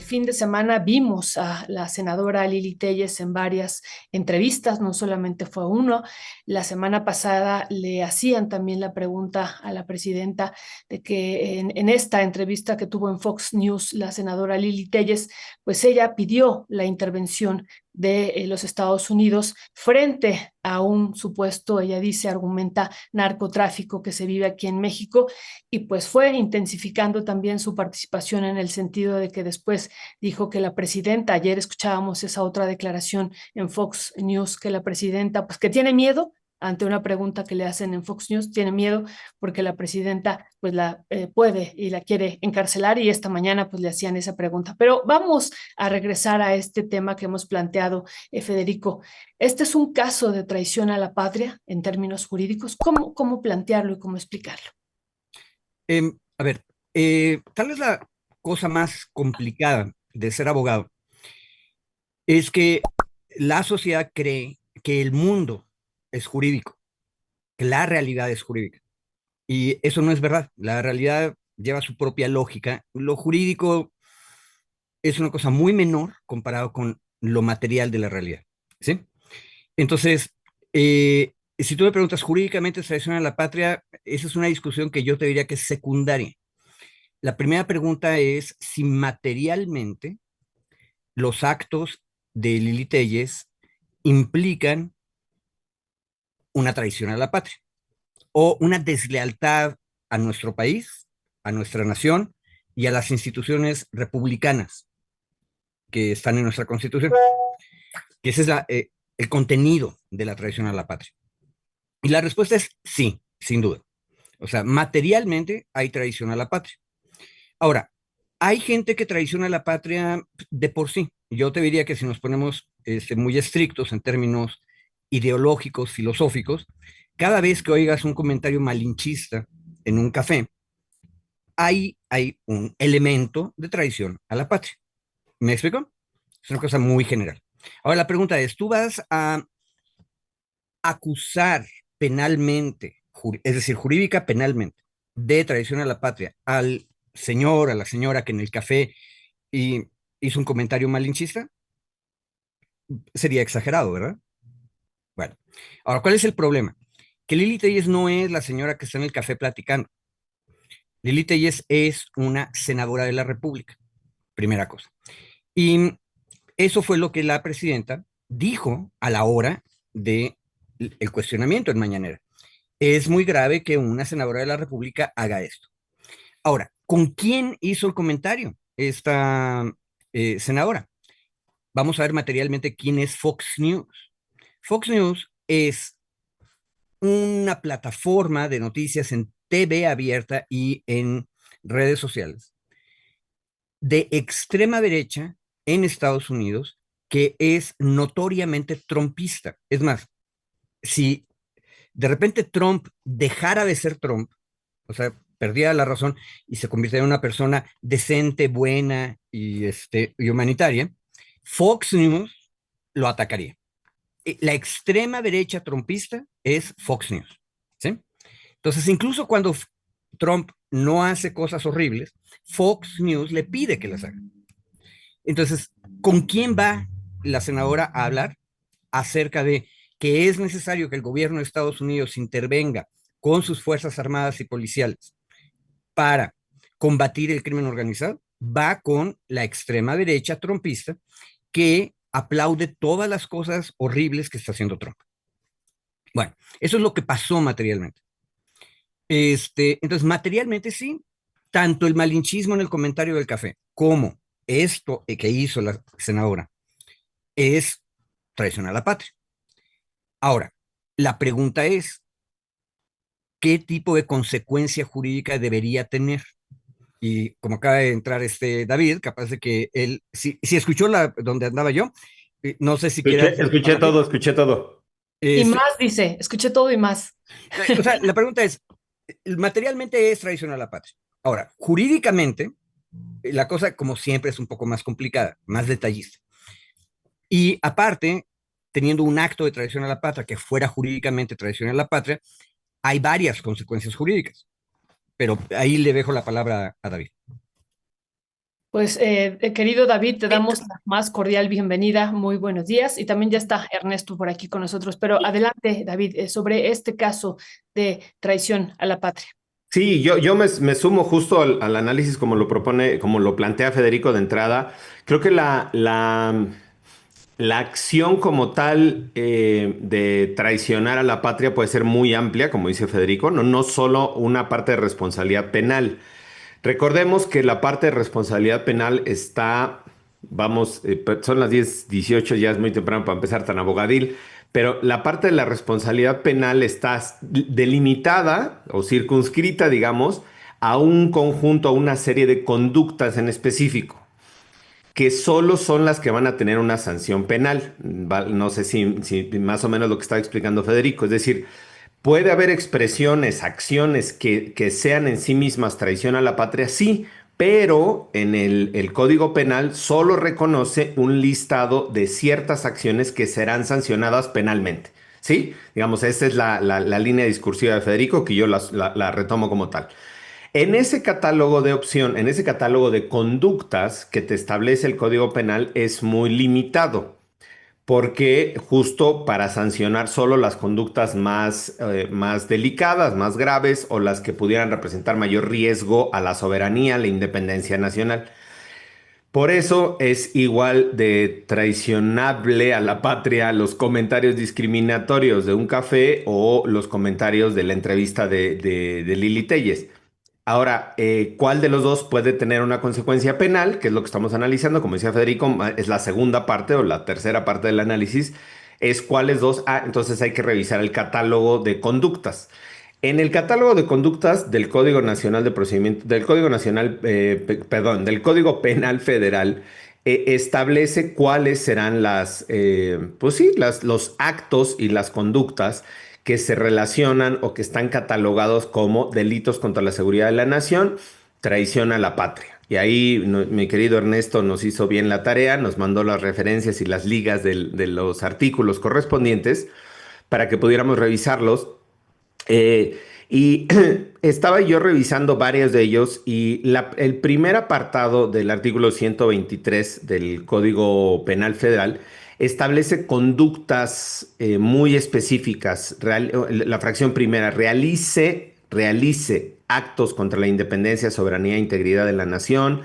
fin de semana vimos a la senadora Lili Téllez en varias entrevistas, no solamente fue uno. La semana pasada le hacían también la pregunta a la presidenta de que en esta entrevista que tuvo en Fox News la senadora Lili Téllez, pues ella pidió la intervención de los Estados Unidos frente a un supuesto, ella dice, argumenta, narcotráfico que se vive aquí en México, y pues fue intensificando también su participación en el sentido de que después dijo que la presidenta, ayer escuchábamos esa otra declaración en Fox News, que la presidenta, pues que tiene miedo ante una pregunta que le hacen en Fox News, tiene miedo porque la presidenta pues la puede y la quiere encarcelar, y esta mañana pues le hacían esa pregunta. Pero vamos a regresar a este tema que hemos planteado, Federico. Este es un caso de traición a la patria en términos jurídicos. ¿Cómo plantearlo y cómo explicarlo? A ver, tal vez la cosa más complicada de ser abogado es que la sociedad cree que el mundo es jurídico, que la realidad es jurídica. Y eso no es verdad. La realidad lleva su propia lógica. Lo jurídico es una cosa muy menor comparado con lo material de la realidad. ¿Sí? Entonces, si tú me preguntas jurídicamente es traición a la patria, esa es una discusión que yo te diría que es secundaria. La primera pregunta es si materialmente los actos de Lili Telles implican una traición a la patria o una deslealtad a nuestro país, a nuestra nación y a las instituciones republicanas que están en nuestra Constitución, que ese es el contenido de la traición a la patria. Y la respuesta es sí, sin duda. O sea, materialmente hay traición a la patria. Ahora, hay gente que traiciona a la patria de por sí. Yo te diría que si nos ponemos muy estrictos en términos ideológicos, filosóficos, cada vez que oigas un comentario malinchista en un café, hay un elemento de traición a la patria. ¿Me explico? Es una cosa muy general. Ahora la pregunta es, ¿tú vas a acusar penalmente, es decir, jurídica penalmente, de traición a la patria al señor, a la señora que en el café y hizo un comentario malinchista? Sería exagerado, ¿verdad? Bueno, ahora, ¿cuál es el problema? Que Lili Telles no es la señora que está en el café platicando. Lili Telles es una senadora de la República, primera cosa. Y eso fue lo que la presidenta dijo a la hora de el cuestionamiento en Mañanera. Es muy grave que una senadora de la República haga esto. Ahora, ¿con quién hizo el comentario esta senadora? Vamos a ver materialmente quién es Fox News. Fox News es una plataforma de noticias en TV abierta y en redes sociales de extrema derecha en Estados Unidos que es notoriamente trumpista. Es más, si de repente Trump dejara de ser Trump, o sea, perdía la razón y se convirtiera en una persona decente, buena y humanitaria, Fox News lo atacaría. La extrema derecha trumpista es Fox News, ¿sí? Entonces, incluso cuando Trump no hace cosas horribles, Fox News le pide que las haga. Entonces, ¿con quién va la senadora a hablar acerca de que es necesario que el gobierno de Estados Unidos intervenga con sus fuerzas armadas y policiales para combatir el crimen organizado? Va con la extrema derecha trumpista que aplaude todas las cosas horribles que está haciendo Trump. Bueno, eso es lo que pasó materialmente. Entonces, materialmente sí, tanto el malinchismo en el comentario del café como esto que hizo la senadora es traición a la patria. Ahora, la pregunta es, ¿qué tipo de consecuencia jurídica debería tener? Y como acaba de entrar David, capaz de que él, si escuchó donde andaba yo, no sé si quiere Escuché, hacer más escuché rápido. todo, escuché todo. Y Este, más, dice, escuché todo y más. o sea, la pregunta es, materialmente es traición a la patria. Ahora, jurídicamente, la cosa, como siempre, es un poco más complicada, más detallista. Y aparte, teniendo un acto de traición a la patria que fuera jurídicamente traición a la patria, hay varias consecuencias jurídicas. Pero ahí le dejo la palabra a David. Pues, querido David, te damos la más cordial bienvenida. Muy buenos días. Y también ya está Ernesto por aquí con nosotros. Pero adelante, David, sobre este caso de traición a la patria. Sí, yo me sumo justo al análisis como lo propone, como lo plantea Federico de entrada. Creo que la acción como tal de traicionar a la patria puede ser muy amplia, como dice Federico, no solo una parte de responsabilidad penal. Recordemos que la parte de responsabilidad penal está, vamos, son las 10:18, ya es muy temprano para empezar tan abogadil, pero la parte de la responsabilidad penal está delimitada o circunscrita, digamos, a un conjunto, a una serie de conductas en específico, que solo son las que van a tener una sanción penal. No sé si más o menos lo que estaba explicando Federico, es decir, puede haber expresiones, acciones que sean en sí mismas traición a la patria, sí, pero en el Código Penal solo reconoce un listado de ciertas acciones que serán sancionadas penalmente. ¿Sí? Digamos, esa es la línea discursiva de Federico, que yo la retomo como tal. En ese catálogo de opción, en ese catálogo de conductas que te establece el Código Penal es muy limitado porque justo para sancionar solo las conductas más delicadas, más graves o las que pudieran representar mayor riesgo a la soberanía, a la independencia nacional. Por eso es igual de traicionable a la patria los comentarios discriminatorios de un café o los comentarios de la entrevista de Lili Telles. Ahora, ¿cuál de los dos puede tener una consecuencia penal? Que es lo que estamos analizando, como decía Federico, es la segunda parte o la tercera parte del análisis, es cuáles dos. Ah, entonces hay que revisar el catálogo de conductas. En el catálogo de conductas del Código Nacional de Procedimiento, del Código Nacional, perdón, del Código Penal Federal, establece cuáles serán pues sí, los actos y las conductas que se relacionan o que están catalogados como delitos contra la seguridad de la nación, traición a la patria. Y ahí mi querido Ernesto nos hizo bien la tarea, nos mandó las referencias y las ligas de los artículos correspondientes para que pudiéramos revisarlos. Y estaba yo revisando varios de ellos y el primer apartado del artículo 123 del Código Penal Federal establece conductas muy específicas. La fracción primera, realice actos contra la independencia, soberanía e integridad de la nación.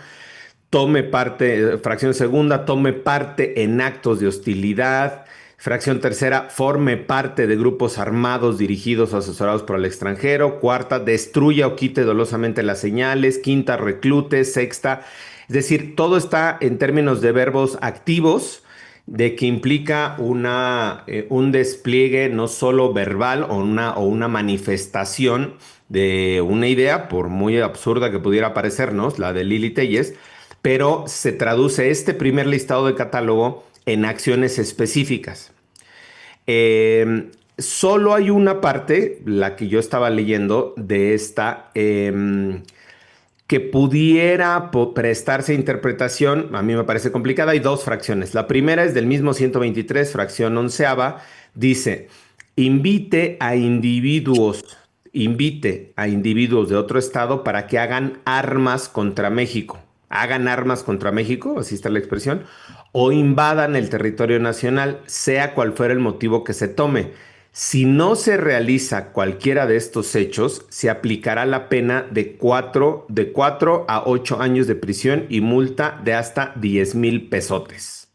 Tome parte, fracción segunda, tome parte en actos de hostilidad. Fracción tercera, forme parte de grupos armados dirigidos o asesorados por el extranjero. Cuarta, destruya o quite dolosamente las señales. Quinta, reclute. Sexta, es decir, todo está en términos de verbos activos, de que implica un despliegue no solo verbal o una manifestación de una idea, por muy absurda que pudiera parecernos, la de Lili Telles, pero se traduce este primer listado de catálogo en acciones específicas. Solo hay una parte, la que yo estaba leyendo de esta, que pudiera prestarse a interpretación, a mí me parece complicada. Hay dos fracciones. La primera es del mismo 123, fracción onceava, dice, invite a individuos de otro estado para que hagan armas contra México. Hagan armas contra México, así está la expresión, o invadan el territorio nacional, sea cual fuera el motivo que se tome. Si no se realiza cualquiera de estos hechos, se aplicará la pena de cuatro a 8 años de prisión y multa de hasta 10,000 pesotes.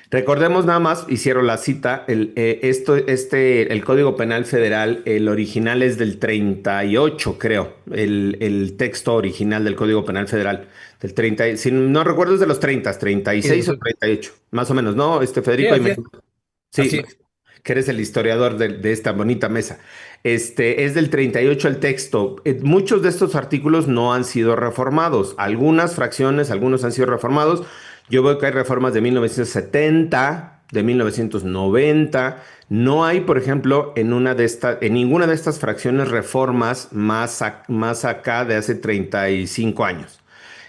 Recordemos nada más, hicieron la cita, el Código Penal Federal, el original es del 38, creo, el texto original del Código Penal Federal, del 30, si no recuerdo es de los 30, Sí, 36 o 38, más o menos, ¿no? sí, Federico, y así me... es. Sí, Así es. que eres el historiador de esta bonita mesa. Es del 38 el texto. Muchos de estos artículos no han sido reformados. Algunas fracciones, algunos han sido reformados. Yo veo que hay reformas de 1970, de 1990. No hay, por ejemplo, en ninguna de estas fracciones reformas más acá de hace 35 años.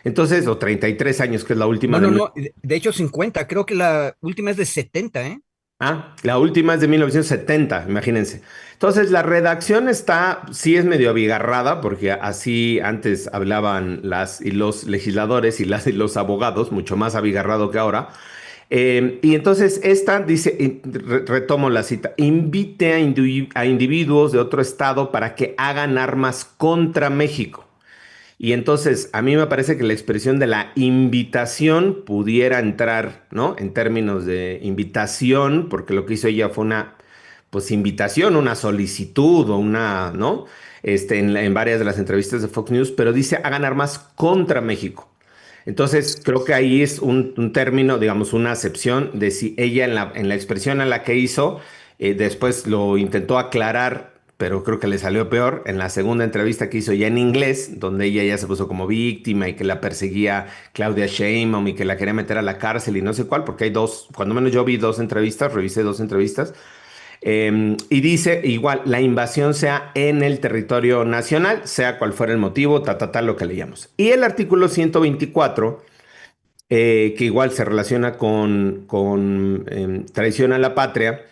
Entonces, o 33 años, que es la No, última de no, no. De hecho, 50. Creo que la última es de 70, ¿eh? La última es de 1970, imagínense. Entonces, la redacción está, sí es medio abigarrada, porque así antes hablaban las y los legisladores y las y los abogados, mucho más abigarrado que ahora. Y entonces esta dice, retomo la cita, invite a individuos de otro estado para que hagan armas contra México. Y entonces a mí me parece que la expresión de la invitación pudiera entrar, ¿no? En términos de invitación, porque lo que hizo ella fue una, pues, invitación, una solicitud o una, ¿no? En varias de las entrevistas de Fox News, pero dice hagan armas contra México. Entonces, creo que ahí es un término, digamos, una acepción de si ella en la expresión en la que hizo, después lo intentó aclarar, pero creo que le salió peor en la segunda entrevista que hizo ya en inglés, donde ella ya se puso como víctima y que la perseguía Claudia Sheinbaum y que la quería meter a la cárcel y no sé cuál, porque hay dos, cuando menos yo vi dos entrevistas, revisé dos entrevistas, y dice igual, la invasión sea en el territorio nacional, sea cual fuera el motivo, lo que leíamos. Y el artículo 124, que igual se relaciona con traición a la patria,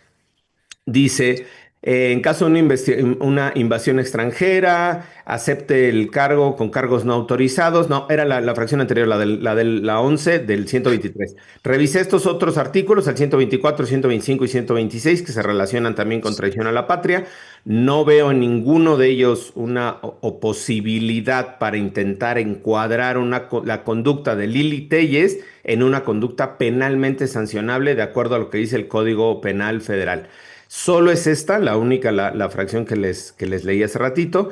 dice, en caso de una invasión extranjera, acepte el cargo con cargos no autorizados. No, era la fracción anterior, la 11 del 123. Revisé estos otros artículos, el 124, 125 y 126, que se relacionan también con traición a la patria. No veo en ninguno de ellos una o posibilidad para intentar encuadrar la conducta de Lili Telles en una conducta penalmente sancionable de acuerdo a lo que dice el Código Penal Federal. Solo es esta, la única, la fracción que les leí hace ratito.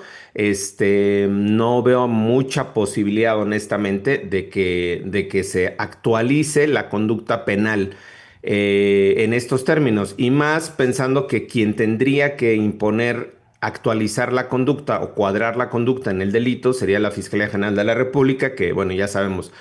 No veo mucha posibilidad, honestamente, de que se actualice la conducta penal en estos términos. Y más pensando que quien tendría que imponer actualizar la conducta o cuadrar la conducta en el delito sería la Fiscalía General de la República, que bueno, ya sabemos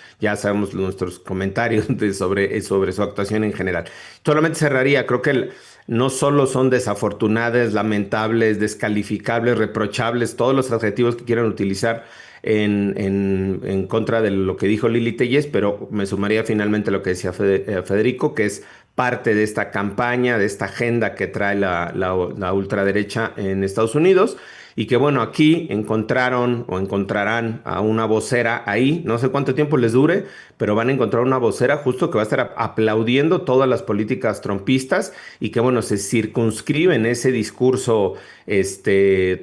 nuestros comentarios sobre su actuación en general. Solamente cerraría, creo que no solo son desafortunadas, lamentables, descalificables, reprochables, todos los adjetivos que quieran utilizar en contra de lo que dijo Lili Telles, pero me sumaría finalmente a lo que decía Federico, que es parte de esta campaña, de esta agenda que trae la ultraderecha en Estados Unidos. Y que bueno, aquí encontraron o encontrarán a una vocera ahí, no sé cuánto tiempo les dure, pero van a encontrar una vocera justo que va a estar aplaudiendo todas las políticas trumpistas y que bueno, se circunscribe en ese discurso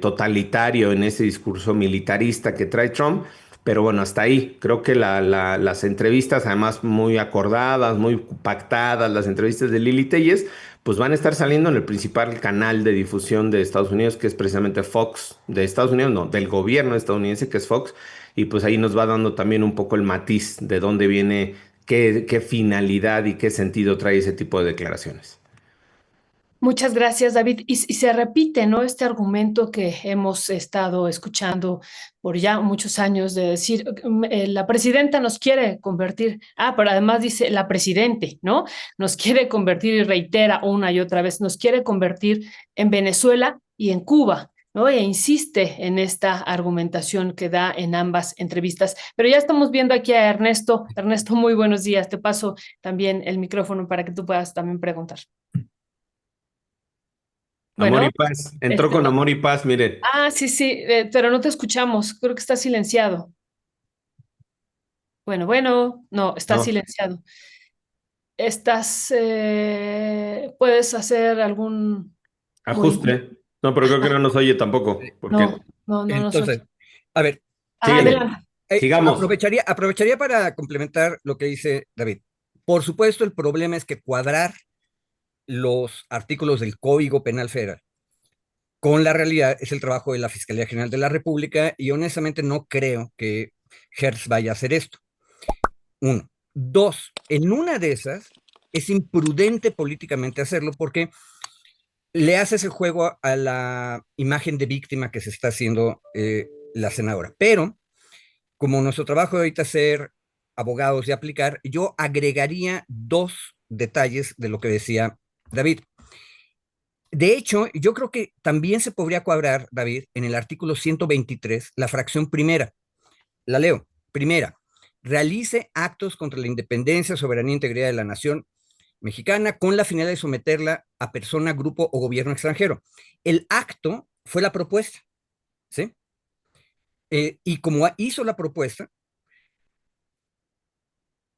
totalitario, en ese discurso militarista que trae Trump. Pero bueno, hasta ahí. Creo que las entrevistas, además muy acordadas, muy pactadas, las entrevistas de Lili Telles, pues van a estar saliendo en el principal canal de difusión de Estados Unidos, que es precisamente Fox, de Estados Unidos, no, del gobierno estadounidense, que es Fox, y pues ahí nos va dando también un poco el matiz de dónde viene, qué finalidad y qué sentido trae ese tipo de declaraciones. Muchas gracias, David. Y se repite, ¿no? Este argumento que hemos estado escuchando por ya muchos años de decir, la presidenta nos quiere convertir, pero además dice la presidente, ¿no? Nos quiere convertir y reitera una y otra vez, nos quiere convertir en Venezuela y en Cuba. ¿No? E insiste en esta argumentación que da en ambas entrevistas. Pero ya estamos viendo aquí a Ernesto. Ernesto, muy buenos días. Te paso también el micrófono para que tú puedas también preguntar. Amor y Bueno, paz. Entró este, con amor y paz, miren. sí, sí, pero no te escuchamos. Creo que está silenciado. Bueno, bueno, no, está No, silenciado. ¿Puedes hacer algún movimiento? ajuste. No, pero creo que no nos oye tampoco, porque No, no, no Entonces, nosotros. a ver, síguele, Adelante. sigamos. aprovecharía para complementar lo que dice David. Por supuesto, el problema es que cuadrar los artículos del Código Penal Federal con la realidad es el trabajo de la Fiscalía General de la República y honestamente no creo que Hertz vaya a hacer esto. Uno. Dos, en una de esas es imprudente políticamente hacerlo porque le haces el juego a la imagen de víctima que se está haciendo la senadora. Pero como nuestro trabajo ahorita es ser abogados y aplicar, yo agregaría dos detalles de lo que decía David. De hecho, yo creo que también se podría cuadrar, David, en el artículo 123, la fracción primera. La leo. Primera, realice actos contra la independencia, soberanía e integridad de la nación mexicana con la finalidad de someterla a persona, grupo o gobierno extranjero. El acto fue la propuesta, ¿sí? Y como hizo la propuesta,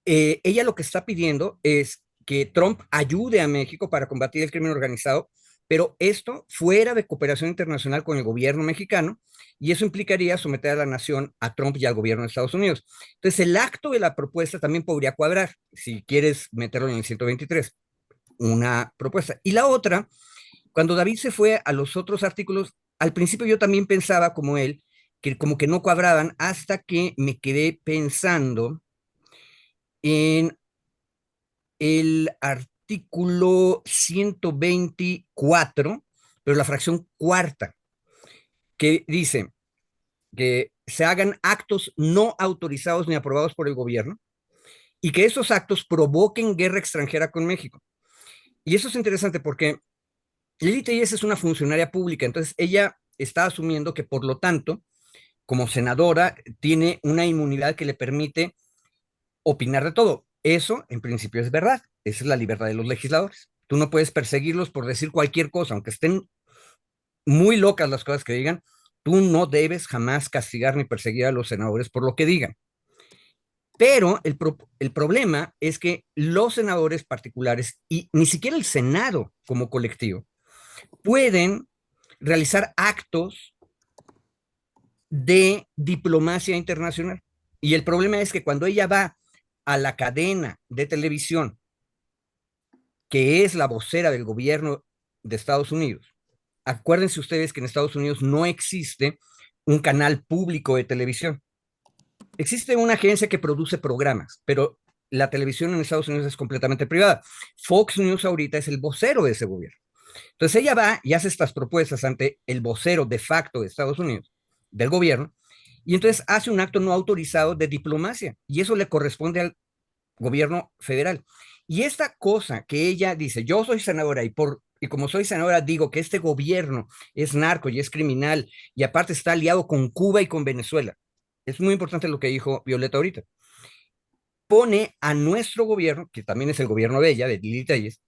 ella lo que está pidiendo es que Trump ayude a México para combatir el crimen organizado, pero esto fuera de cooperación internacional con el gobierno mexicano, y eso implicaría someter a la nación a Trump y al gobierno de Estados Unidos. Entonces, el acto de la propuesta también podría cuadrar, si quieres meterlo en el 123, una propuesta. Y la otra, cuando David se fue a los otros artículos, al principio yo también pensaba como él, que como que no cuadraban, hasta que me quedé pensando en el artículo 124, pero la fracción cuarta, que dice que se hagan actos no autorizados ni aprobados por el gobierno y que esos actos provoquen guerra extranjera con México. Y eso es interesante porque Lili Telles es una funcionaria pública, entonces ella está asumiendo que por lo tanto, como senadora, tiene una inmunidad que le permite opinar de todo. Eso, en principio, es verdad. Esa es la libertad de los legisladores. Tú no puedes perseguirlos por decir cualquier cosa, aunque estén muy locas las cosas que digan. Tú no debes jamás castigar ni perseguir a los senadores por lo que digan. Pero el problema es que los senadores particulares y ni siquiera el Senado como colectivo pueden realizar actos de diplomacia internacional. Y el problema es que cuando ella va a la cadena de televisión, que es la vocera del gobierno de Estados Unidos, acuérdense ustedes que en Estados Unidos no existe un canal público de televisión. Existe una agencia que produce programas, pero la televisión en Estados Unidos es completamente privada. Fox News ahorita es el vocero de ese gobierno. Entonces ella va y hace estas propuestas ante el vocero de facto de Estados Unidos, del gobierno, y entonces hace un acto no autorizado de diplomacia, y eso le corresponde al gobierno federal. Y esta cosa que ella dice, yo soy senadora y como soy senadora digo que este gobierno es narco y es criminal y aparte está aliado con Cuba y con Venezuela. Es muy importante lo que dijo Violeta ahorita. Pone a nuestro gobierno, que también es el gobierno de ella, de Lili Telles,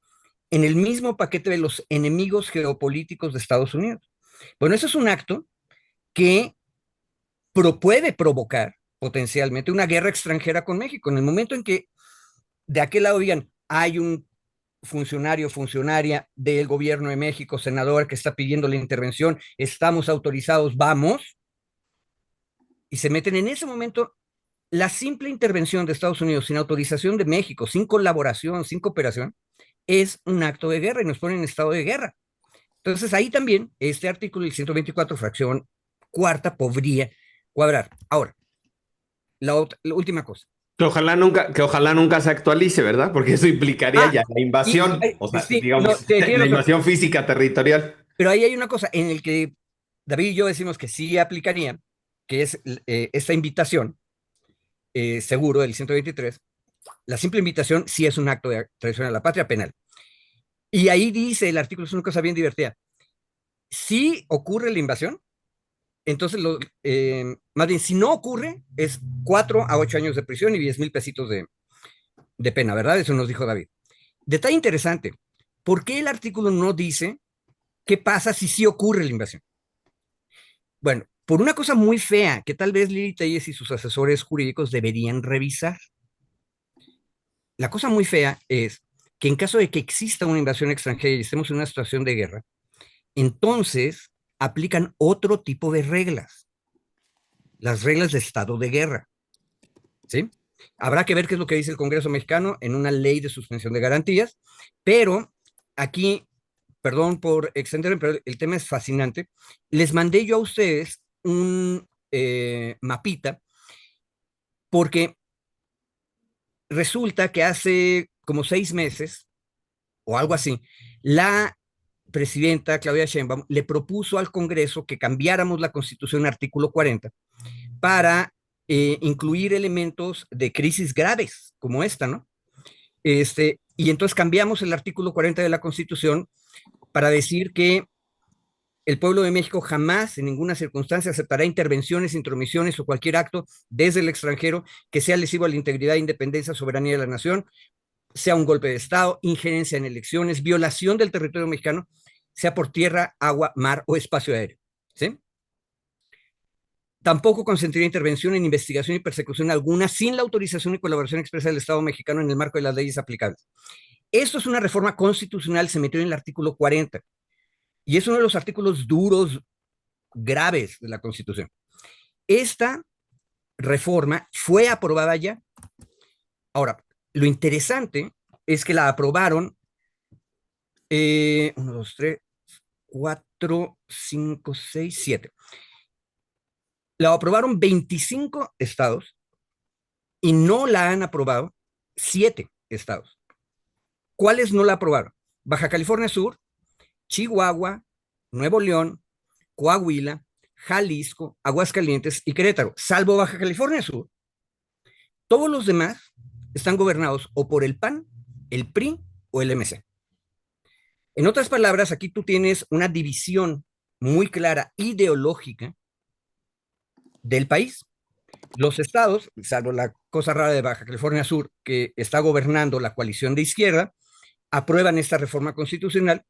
en el mismo paquete de los enemigos geopolíticos de Estados Unidos. Bueno, eso es un acto que puede provocar potencialmente una guerra extranjera con México. En el momento en que de aquel lado digan, hay un funcionario, funcionaria del gobierno de México, senador que está pidiendo la intervención, estamos autorizados, vamos, y se meten en ese momento. La simple intervención de Estados Unidos sin autorización de México, sin colaboración, sin cooperación, es un acto de guerra y nos ponen en estado de guerra. Entonces ahí también este artículo, el 124, fracción cuarta, podría cuadrar. Ahora, la última cosa. Que ojalá nunca se actualice, ¿verdad? Porque eso implicaría Ah, ya la invasión, o sea, sí, no, digamos, tiene la razón. invasión física territorial. Pero ahí hay una cosa en el que David y yo decimos que sí aplicaría, que es esta invitación, seguro, del 123. La simple invitación sí es un acto de traición a la patria penal. Y ahí dice el artículo, es una cosa bien divertida. Si ocurre la invasión, entonces, más bien, si no ocurre, es 4 a 8 años de prisión y 10,000 pesitos de pena, ¿verdad? Eso nos dijo David. Detalle interesante, ¿por qué el artículo no dice qué pasa si sí ocurre la invasión? Bueno, por una cosa muy fea que tal vez Lili Telles y sus asesores jurídicos deberían revisar. La cosa muy fea es que en caso de que exista una invasión extranjera y estemos en una situación de guerra, entonces aplican otro tipo de reglas, las reglas de estado de guerra, ¿sí? Habrá que ver qué es lo que dice el Congreso mexicano en una ley de suspensión de garantías, pero aquí, perdón por extenderme, pero el tema es fascinante. Les mandé yo a ustedes un mapita porque resulta que hace como 6 meses o algo así, la presidenta Claudia Sheinbaum le propuso al Congreso que cambiáramos la Constitución artículo 40 para incluir elementos de crisis graves como esta, ¿no? Y entonces cambiamos el artículo 40 de la Constitución para decir que el pueblo de México jamás, en ninguna circunstancia, aceptará intervenciones, intromisiones o cualquier acto desde el extranjero que sea lesivo a la integridad, independencia, soberanía de la nación, sea un golpe de Estado, injerencia en elecciones, violación del territorio mexicano, sea por tierra, agua, mar o espacio aéreo. ¿Sí? Tampoco consentiría intervención en investigación y persecución alguna sin la autorización y colaboración expresa del Estado mexicano en el marco de las leyes aplicables. Esto es una reforma constitucional, se metió en el artículo 40, y es uno de los artículos duros, graves de la Constitución. Esta reforma fue aprobada ya. Ahora, lo interesante es que la aprobaron 1, 2, 3, 4, 5, 6, 7. La aprobaron 25 estados y no la han aprobado 7 estados. ¿Cuáles no la aprobaron? Baja California Sur, Chihuahua, Nuevo León, Coahuila, Jalisco, Aguascalientes y Querétaro, salvo Baja California Sur. Todos los demás están gobernados o por el PAN, el PRI o el MC. En otras palabras, aquí tú tienes una división muy clara ideológica del país. Los estados, salvo la cosa rara de Baja California Sur, que está gobernando la coalición de izquierda, aprueban esta reforma constitucional,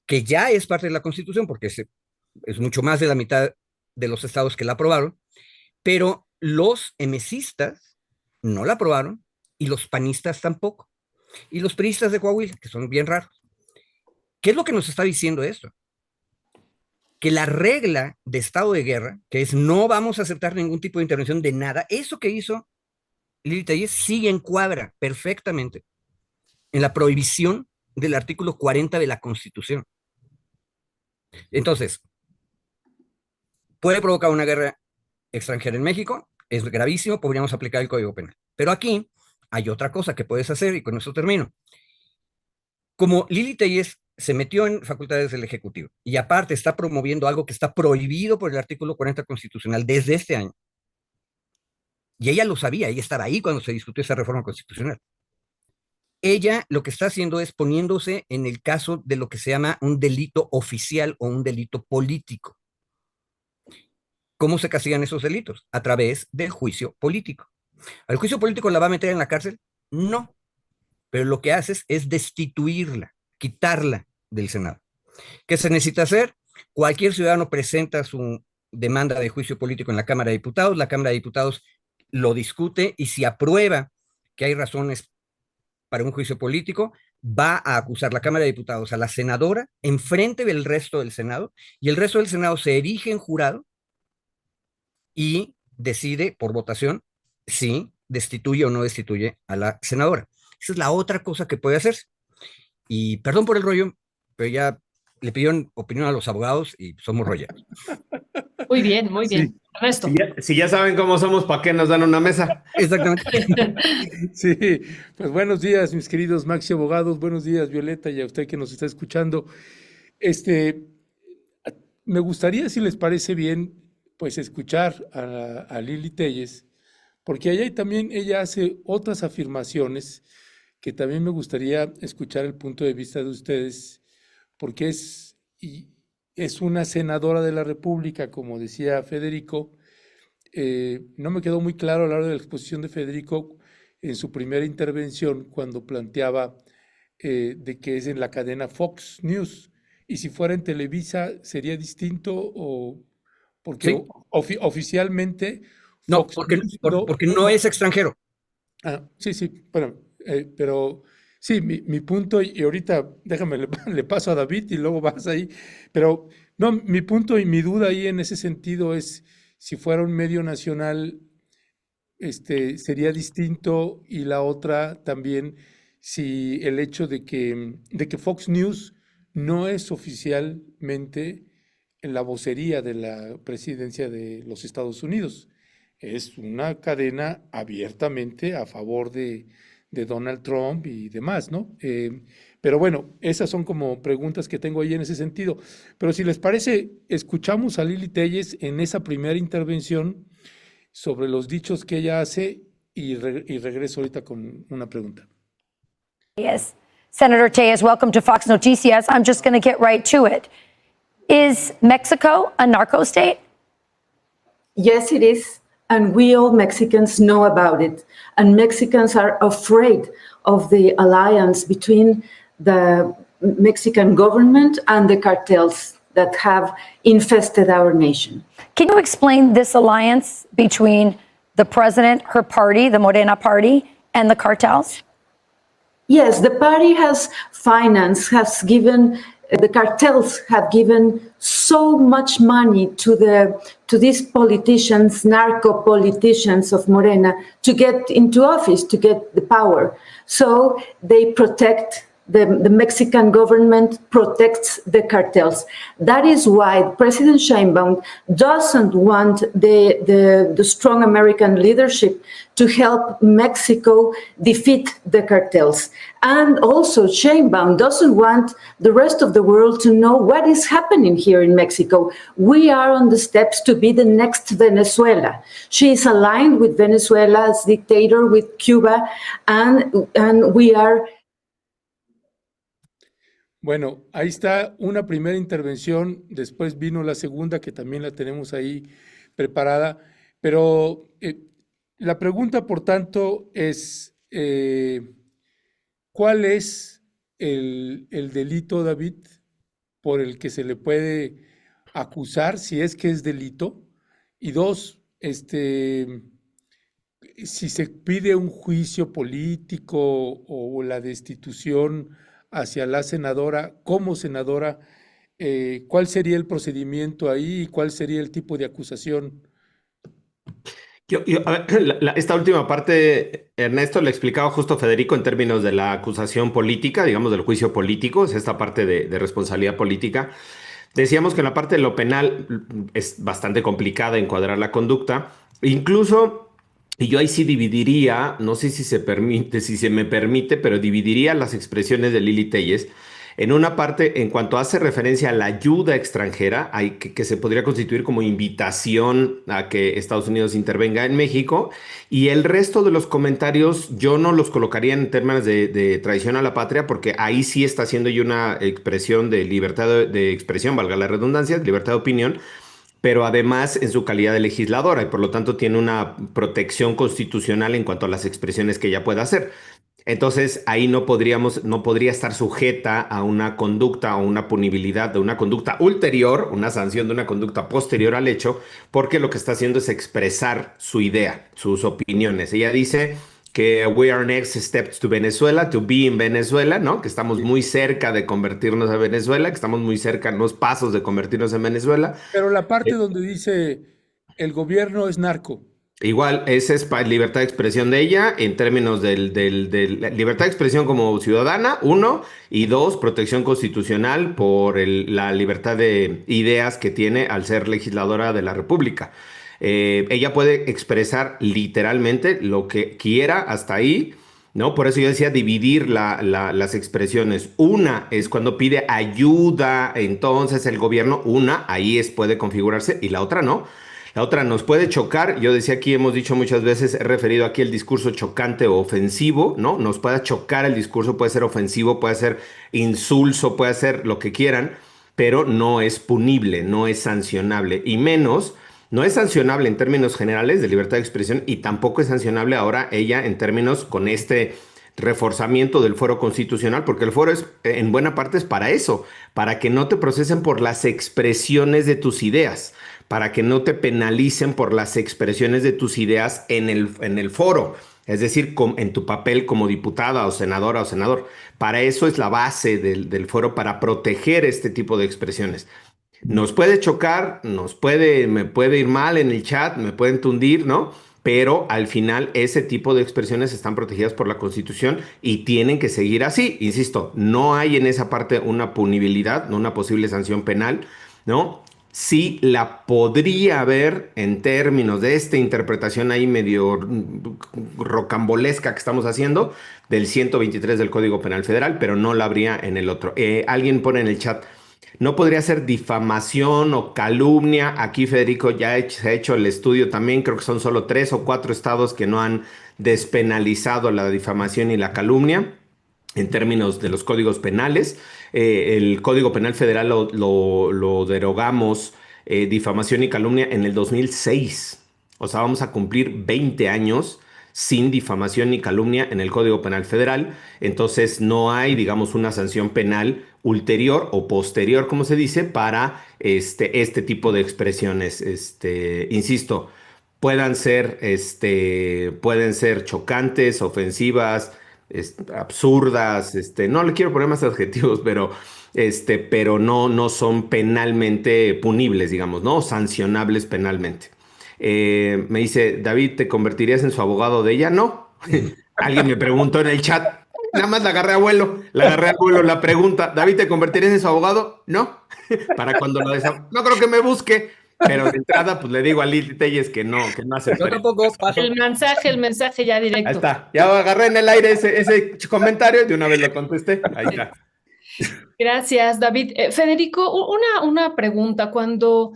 que ya es parte de la Constitución, porque es mucho más de la mitad de los estados que la aprobaron, pero los emesistas no la aprobaron y los panistas tampoco, y los priistas de Coahuila, que son bien raros. ¿Qué es lo que nos está diciendo esto? Que la regla de estado de guerra, que es no vamos a aceptar ningún tipo de intervención de nada, eso que hizo Lili Tellez sí encuadra perfectamente en la prohibición del artículo 40 de la Constitución. Entonces, puede provocar una guerra extranjera en México, es gravísimo, podríamos aplicar el Código Penal. Pero aquí hay otra cosa que puedes hacer, y con eso termino. Como Lili Tellez se metió en facultades del Ejecutivo y aparte está promoviendo algo que está prohibido por el artículo 40 constitucional desde este año, y ella lo sabía, ella estaba ahí cuando se discutió esa reforma constitucional. Ella lo que está haciendo es poniéndose en el caso de lo que se llama un delito oficial o un delito político. ¿Cómo se castigan esos delitos? A través del juicio político. ¿Al juicio político la va a meter en la cárcel? No. Pero lo que haces es destituirla, quitarla del Senado. ¿Qué se necesita hacer? Cualquier ciudadano presenta su demanda de juicio político en la Cámara de Diputados, la Cámara de Diputados lo discute y si aprueba que hay razones para un juicio político, va a acusar la Cámara de Diputados a la senadora enfrente del resto del Senado y el resto del Senado se erige en jurado y decide por votación si destituye o no destituye a la senadora. Esa es la otra cosa que puede hacerse. Y perdón por el rollo, pero ya le pidieron opinión a los abogados y somos rolleros. Muy bien, muy bien. Sí. Ernesto. Si ya saben cómo somos, ¿para qué nos dan una mesa? Exactamente. Sí, pues buenos días, mis queridos Maxi abogados, buenos días, Violeta, y a usted que nos está escuchando. Me gustaría, si les parece bien, pues escuchar a Lili Tellez, porque allá también ella hace otras afirmaciones que también me gustaría escuchar el punto de vista de ustedes, porque es una senadora de la República, como decía Federico. No me quedó muy claro a la hora de la exposición de Federico en su primera intervención cuando planteaba de que es en la cadena Fox News, y si fuera en Televisa sería distinto, o porque Sí. oficialmente No, Fox porque, News porque no es extranjero. sí, bueno, pero sí, mi punto, y ahorita déjame, le paso a David y luego vas ahí, pero no, mi punto y mi duda ahí en ese sentido es, si fuera un medio nacional, sería distinto, y la otra también, si el hecho de que Fox News no es oficialmente en la vocería de la presidencia de los Estados Unidos. Es una cadena abiertamente a favor de Donald Trump y demás, ¿no? Pero bueno, esas son como preguntas que tengo ahí en ese sentido. Pero si les parece, escuchamos a Lili Tellez en esa primera intervención sobre los dichos que ella hace y regreso ahorita con una pregunta. Yes. Senator Tellez, welcome to Fox Noticias. I'm just going to get right to it. Is Mexico a narco state? Yes, it is. And we all Mexicans know about it. And Mexicans are afraid of the alliance between the Mexican government and the cartels that have infested our nation. Can you explain this alliance between the president, her party, the Morena party, and the cartels? Yes, the party has financed, has given, the cartels have given so much money to these politicians, narco politicians of Morena, to get into office, to get the power. So they protect. The Mexican government protects the cartels. That is why President Sheinbaum doesn't want the strong American leadership to help Mexico defeat the cartels. And also Sheinbaum doesn't want the rest of the world to know what is happening here in Mexico. We are on the steps to be the next Venezuela. She is aligned with Venezuela's dictator, with Cuba, and we are. Bueno, ahí está una primera intervención, después vino la segunda, que también la tenemos ahí preparada, pero la pregunta, por tanto, es ¿cuál es el delito, David, por el que se le puede acusar, si es que es delito? Y dos, si se pide un juicio político o la destitución hacia la senadora, como senadora, ¿cuál sería el procedimiento ahí y cuál sería el tipo de acusación? A ver, esta última parte, Ernesto, le explicaba justo Federico en términos de la acusación política, digamos del juicio político, es esta parte de responsabilidad política. Decíamos que en la parte de lo penal es bastante complicada encuadrar la conducta, incluso. Y yo ahí sí dividiría, no sé si se permite, si se me permite, pero dividiría las expresiones de Lili Téllez en una parte en cuanto hace referencia a la ayuda extranjera, que se podría constituir como invitación a que Estados Unidos intervenga en México, y el resto de los comentarios yo no los colocaría en términos de traición a la patria, porque ahí sí está haciendo yo una expresión de libertad de expresión, valga la redundancia, libertad de opinión, pero además en su calidad de legisladora y por lo tanto tiene una protección constitucional en cuanto a las expresiones que ella pueda hacer. Entonces ahí no podría estar sujeta a una conducta o una punibilidad de una conducta ulterior, una sanción de una conducta posterior al hecho, porque lo que está haciendo es expresar su idea, sus opiniones. Ella dice que we are next steps to Venezuela, to be in Venezuela, ¿no? Que estamos muy cerca de convertirnos a Venezuela, que estamos muy cerca, unos pasos de convertirnos en Venezuela. Pero la parte donde dice el gobierno es narco. Igual, esa es libertad de expresión de ella en términos de la libertad de expresión como ciudadana, uno, y dos, protección constitucional por la libertad de ideas que tiene al ser legisladora de la República. Ella puede expresar literalmente lo que quiera hasta ahí, ¿no? Por eso yo decía dividir las expresiones. Una es cuando pide ayuda, entonces el gobierno, ahí puede configurarse, y la otra no. La otra nos puede chocar, yo decía aquí, hemos dicho muchas veces, he referido aquí el discurso chocante o ofensivo, ¿no? Nos puede chocar el discurso, puede ser ofensivo, puede ser insulso, puede ser lo que quieran, pero no es punible, no es sancionable, y menos, no es sancionable en términos generales de libertad de expresión, y tampoco es sancionable ahora ella en términos con este reforzamiento del fuero constitucional, porque el fuero en buena parte es para eso, para que no te procesen por las expresiones de tus ideas, para que no te penalicen por las expresiones de tus ideas en el foro, es decir, en tu papel como diputada o senadora o senador. Para eso es la base del foro, para proteger este tipo de expresiones. Nos puede chocar, me puede ir mal en el chat, me pueden tundir, ¿no? Pero al final ese tipo de expresiones están protegidas por la Constitución y tienen que seguir así. Insisto, no hay en esa parte una punibilidad, no una posible sanción penal, ¿no? Sí la podría haber en términos de esta interpretación ahí medio rocambolesca que estamos haciendo del 123 del Código Penal Federal, pero no la habría en el otro. Alguien pone en el chat, ¿no podría ser difamación o calumnia? Aquí Federico ya se ha hecho el estudio también, creo que son solo 3 o 4 estados que no han despenalizado la difamación y la calumnia en términos de los códigos penales. El Código Penal Federal lo derogamos, difamación y calumnia, en el 2006. O sea, vamos a cumplir 20 años sin difamación ni calumnia en el Código Penal Federal. Entonces no hay, digamos, una sanción penal ulterior o posterior, como se dice, para este tipo de expresiones. Insisto, pueden ser chocantes, ofensivas, absurdas, no le quiero poner más adjetivos, pero no son penalmente punibles, digamos, ¿no? Sancionables penalmente. Me dice, David, ¿te convertirías en su abogado de ella? No. Alguien me preguntó en el chat. Nada más la agarré a vuelo. La pregunta, ¿David, te convertirías en su abogado? No. Para cuando no creo que me busque. Pero de entrada, pues le digo a Lili Telles que no hace. Yo tampoco paso. El mensaje ya directo. Ahí está. Ya agarré en el aire ese comentario y de una vez lo contesté. Ahí está. Gracias, David. Federico, una pregunta. Cuando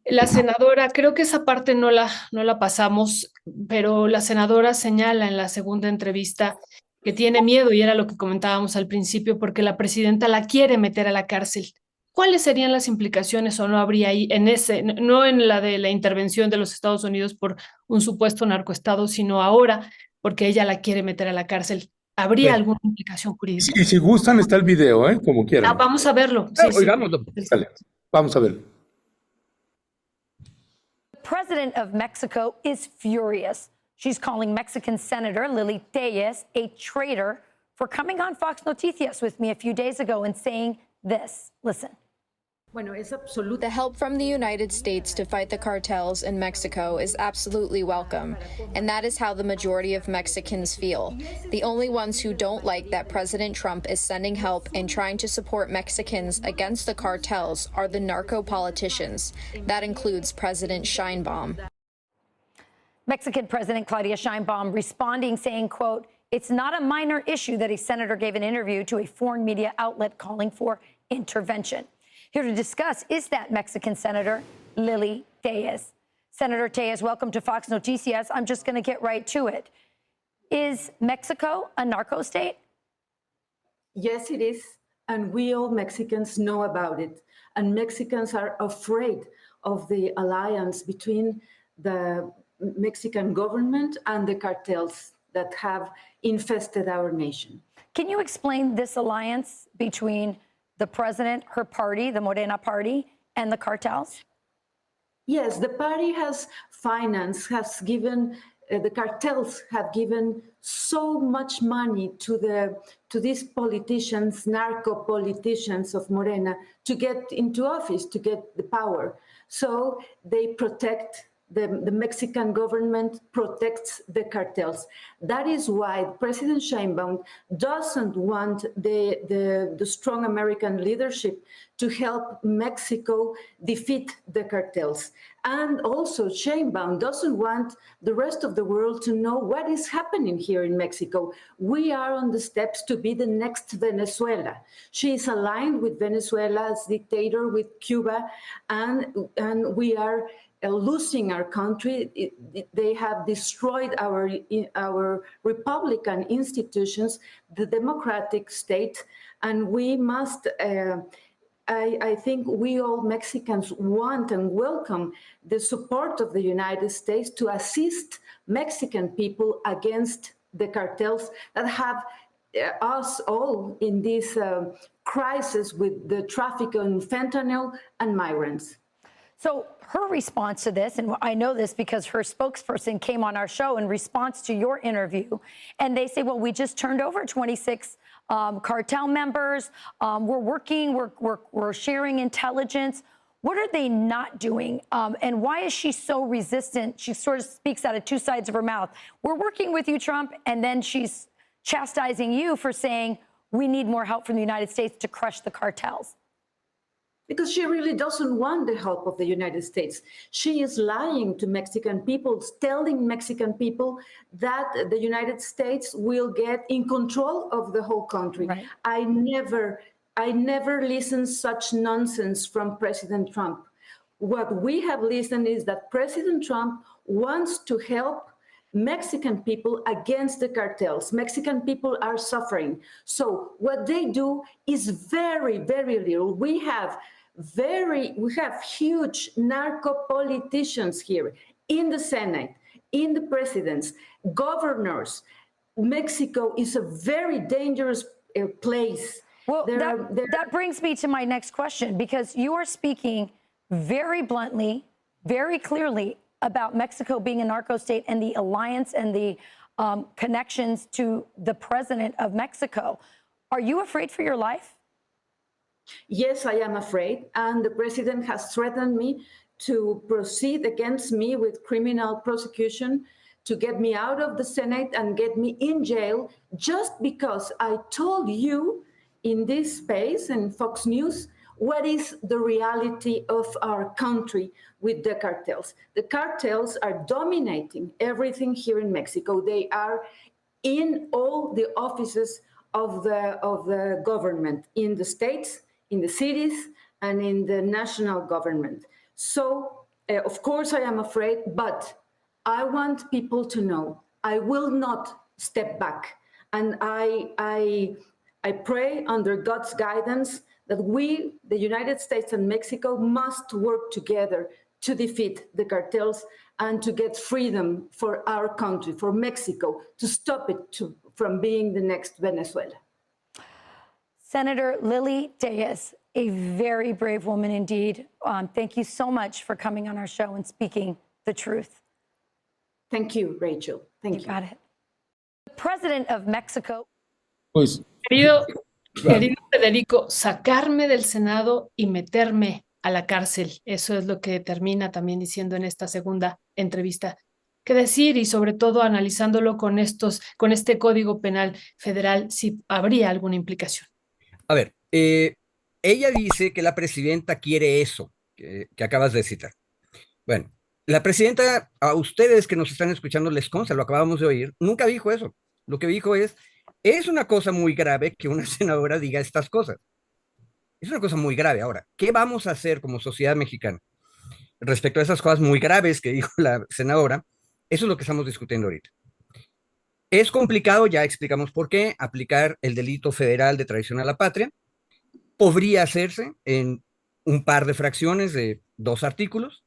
la senadora, creo que esa parte no la pasamos, pero la senadora señala en la segunda entrevista que tiene miedo, y era lo que comentábamos al principio, porque la presidenta la quiere meter a la cárcel. ¿Cuáles serían las implicaciones o no habría ahí no en la de la intervención de los Estados Unidos por un supuesto narcoestado, sino ahora porque ella la quiere meter a la cárcel? ¿Habría Sí. alguna implicación jurídica? Y si gustan, está el video, como quieran. Vamos a verlo. Sí, sí. Oigámoslo. Dale, vamos a verlo. The president of Mexico is furious. She's calling Mexican Senator Lili Tellez a traitor for coming on Fox Noticias with me a few days ago and saying this. Listen. Bueno, es absoluta. The help from the United States to fight the cartels in Mexico is absolutely welcome, and that is how the majority of Mexicans feel. The only ones who don't like that President Trump is sending help and trying to support Mexicans against the cartels are the narco politicians. That includes President Sheinbaum. Mexican President Claudia Sheinbaum responding, saying, quote, "It's not a minor issue that a senator gave an interview to a foreign media outlet calling for intervention." Here to discuss is that Mexican Senator Lili Tellez. Senator Tellez, welcome to Fox Noticias. I'm just going to get right to it. Is Mexico a narco state? Yes, it is. And we all Mexicans know about it. And Mexicans are afraid of the alliance between the Mexican government and the cartels that have infested our nation. Can you explain this alliance between the president, her party, the Morena party, and the cartels? Yes, the party has financed, has given, the cartels have given so much money to these politicians, narco politicians of Morena, to get into office, to get the power. So they protect. The Mexican government protects the cartels. That is why President Sheinbaum doesn't want the strong American leadership to help Mexico defeat the cartels. And also Sheinbaum doesn't want the rest of the world to know what is happening here in Mexico. We are on the steps to be the next Venezuela. She is aligned with Venezuela's dictator, with Cuba, and we are losing our country. They have destroyed our Republican institutions, the democratic state, and we must, I think we all Mexicans want and welcome the support of the United States to assist Mexican people against the cartels that have us all in this crisis with the traffic in fentanyl and migrants. So her response to this, and I know this because her spokesperson came on our show in response to your interview, and they say, well, we just turned over 26 cartel members. We're working, we're sharing intelligence. What are they not doing? And why is she so resistant? She sort of speaks out of two sides of her mouth. We're working with you, Trump, and then she's chastising you for saying we need more help from the United States to crush the cartels. Because she really doesn't want the help of the United States. She is lying to Mexican people, telling Mexican people that the United States will get in control of the whole country. Right. I never listened such nonsense from President Trump. What we have listened is that President Trump wants to help Mexican people against the cartels. Mexican people are suffering. So what they do is very, very little. We have huge narco politicians here in the Senate, in the presidents, governors. Mexico is a very dangerous place. Well, that brings me to my next question, because you are speaking very bluntly, very clearly about Mexico being a narco state and the alliance and the connections to the president of Mexico. Are you afraid for your life? Yes, I am afraid. And the president has threatened me to proceed against me with criminal prosecution, to get me out of the Senate and get me in jail, just because I told you in this space and Fox News what is the reality of our country with the cartels. The cartels are dominating everything here in Mexico. They are in all the offices of the government, in the states, in the cities, and in the national government. So, of course, I am afraid, but I want people to know I will not step back. And I pray under God's guidance that we, the United States and Mexico, must work together to defeat the cartels and to get freedom for our country, for Mexico, to stop it from being the next Venezuela. Senator Lily Tellez, a very brave woman indeed. Thank you so much for coming on our show and speaking the truth. Thank you, Rachel. Thank you. You got it. The president of Mexico. Pues, Querido Federico, sacarme del Senado y meterme a la cárcel, eso es lo que termina también diciendo en esta segunda entrevista. ¿Qué decir? Y sobre todo analizándolo con este Código Penal Federal, si habría alguna implicación. A ver, ella dice que la presidenta quiere eso que acabas de citar. Bueno, la presidenta, a ustedes que nos están escuchando les consta, lo acabamos de oír, nunca dijo eso. Lo que dijo es una cosa muy grave que una senadora diga estas cosas. Es una cosa muy grave. Ahora, ¿qué vamos a hacer como sociedad mexicana respecto a esas cosas muy graves que dijo la senadora? Eso es lo que estamos discutiendo ahorita. Es complicado, ya explicamos por qué, aplicar el delito federal de traición a la patria. Podría hacerse en un par de fracciones de 2 artículos,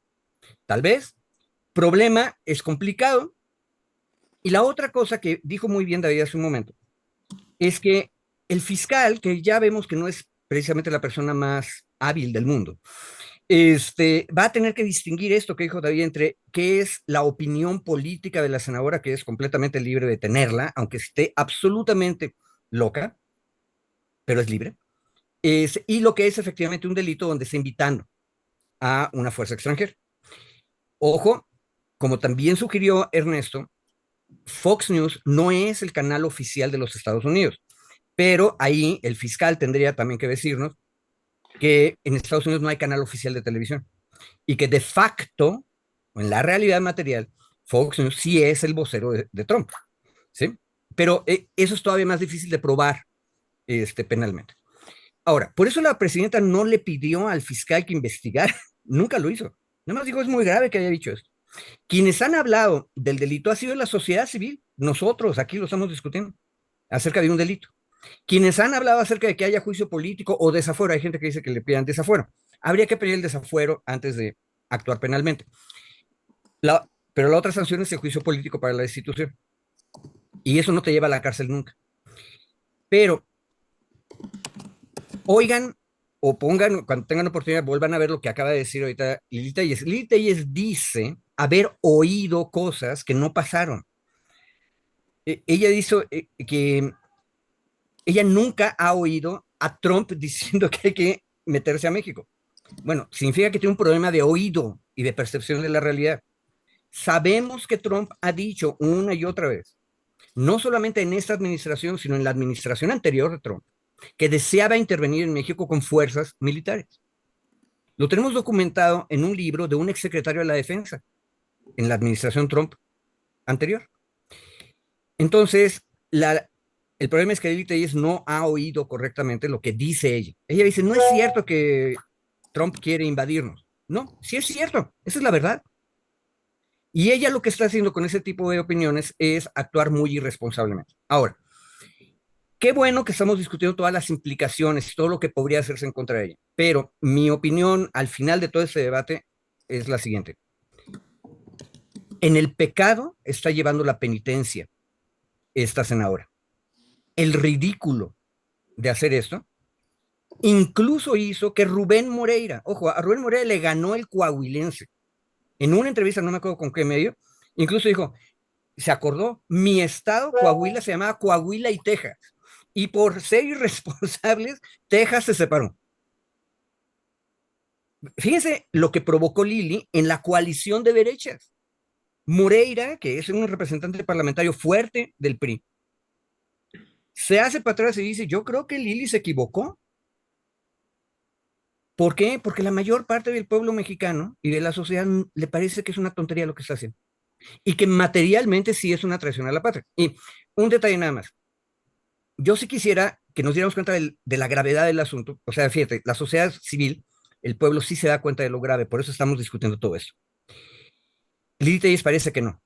tal vez. Problema, es complicado. Y la otra cosa que dijo muy bien David hace un momento, es que el fiscal, que ya vemos que no es precisamente la persona más hábil del mundo, va a tener que distinguir esto que dijo David entre qué es la opinión política de la senadora, que es completamente libre de tenerla, aunque esté absolutamente loca, pero es libre, y lo que es efectivamente un delito donde está invitando a una fuerza extranjera. Ojo, como también sugirió Ernesto, Fox News no es el canal oficial de los Estados Unidos, pero ahí el fiscal tendría también que decirnos que en Estados Unidos no hay canal oficial de televisión y que de facto, en la realidad material, Fox News sí es el vocero de Trump, ¿sí? Pero eso es todavía más difícil de probar penalmente. Ahora, por eso la presidenta no le pidió al fiscal que investigara, nunca lo hizo. Nada más dijo, es muy grave que haya dicho esto. Quienes han hablado del delito ha sido la sociedad civil, nosotros aquí lo estamos discutiendo, acerca de un delito. Quienes han hablado acerca de que haya juicio político o desafuero, hay gente que dice que le pidan desafuero. Habría que pedir el desafuero antes de actuar penalmente. Pero la otra sanción es el juicio político para la destitución. Y eso no te lleva a la cárcel nunca. Pero, oigan o pongan, cuando tengan oportunidad, vuelvan a ver lo que acaba de decir ahorita Lili Tellez. Lili Tellez dice haber oído cosas que no pasaron. Ella dice que ella nunca ha oído a Trump diciendo que hay que meterse a México. Bueno, significa que tiene un problema de oído y de percepción de la realidad. Sabemos que Trump ha dicho una y otra vez, no solamente en esta administración, sino en la administración anterior de Trump, que deseaba intervenir en México con fuerzas militares. Lo tenemos documentado en un libro de un exsecretario de la Defensa en la administración Trump anterior. Entonces, el problema es que Lili Tellez no ha oído correctamente lo que dice ella. Ella dice, no es cierto que Trump quiere invadirnos. No, sí es cierto, esa es la verdad. Y ella lo que está haciendo con ese tipo de opiniones es actuar muy irresponsablemente. Ahora, qué bueno que estamos discutiendo todas las implicaciones y todo lo que podría hacerse en contra de ella. Pero mi opinión al final de todo este debate es la siguiente. En el pecado está llevando la penitencia esta senadora. El ridículo de hacer esto incluso hizo que Rubén Moreira, ojo, a Rubén Moreira le ganó el coahuilense. En una entrevista, no me acuerdo con qué medio, incluso dijo, se acordó, mi estado, Coahuila, se llamaba Coahuila y Texas. Y por ser irresponsables, Texas se separó. Fíjense lo que provocó Lili en la coalición de derechas. Moreira, que es un representante parlamentario fuerte del PRI, se hace para atrás y dice, yo creo que Lili se equivocó. ¿Por qué? Porque la mayor parte del pueblo mexicano y de la sociedad le parece que es una tontería lo que está haciendo. Y que materialmente sí es una traición a la patria. Y un detalle nada más. Yo sí quisiera que nos diéramos cuenta de la gravedad del asunto. O sea, fíjate, la sociedad civil, el pueblo sí se da cuenta de lo grave, por eso estamos discutiendo todo esto. Lili Telles parece que no.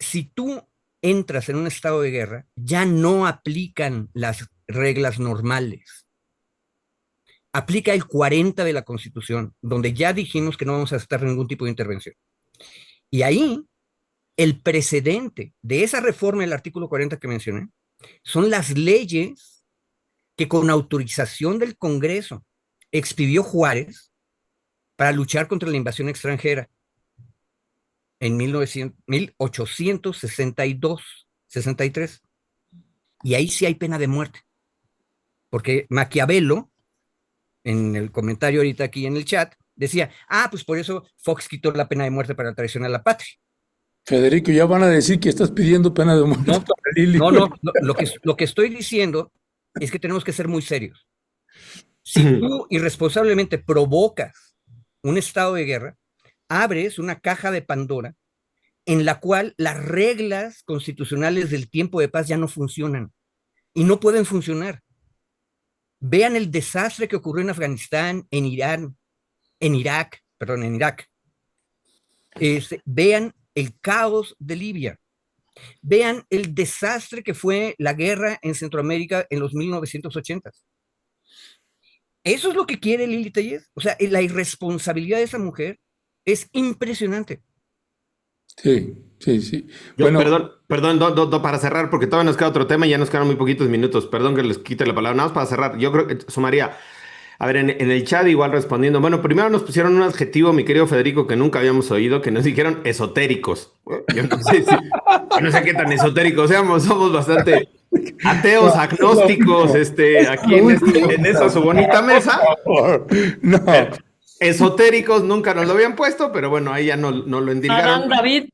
Si tú entras en un estado de guerra, ya no aplican las reglas normales. Aplica el 40 de la Constitución, donde ya dijimos que no vamos a aceptar ningún tipo de intervención. Y ahí, el precedente de esa reforma del artículo 40 que mencioné, son las leyes que con autorización del Congreso expidió Juárez para luchar contra la invasión extranjera en 1862, 63. Y ahí sí hay pena de muerte. Porque Maquiavelo, en el comentario ahorita aquí en el chat, decía, pues por eso Fox quitó la pena de muerte para traición a la patria. Federico, ya van a decir que estás pidiendo pena de muerte No, para Lili. no, lo que estoy diciendo es que tenemos que ser muy serios. Si tú irresponsablemente provocas un estado de guerra, abres una caja de Pandora en la cual las reglas constitucionales del tiempo de paz ya no funcionan y no pueden funcionar. Vean el desastre que ocurrió en Afganistán, en Irak. Vean el caos de Libia. Vean el desastre que fue la guerra en Centroamérica en los 1980. Eso es lo que quiere Lili Telles. O sea, la irresponsabilidad de esa mujer es impresionante. Sí. Bueno, perdón, para cerrar, porque todavía nos queda otro tema y ya nos quedan muy poquitos minutos. Perdón que les quite la palabra. Nada más para cerrar. Yo creo que sumaría. A ver, en el chat igual respondiendo. Bueno, primero nos pusieron un adjetivo, mi querido Federico, que nunca habíamos oído, que nos dijeron esotéricos. Yo no sé qué tan esotéricos seamos, somos bastante ateos, agnósticos, aquí en esta su bonita mesa. No. Esotéricos nunca nos lo habían puesto, pero bueno, ahí ya no lo endilgaron. David.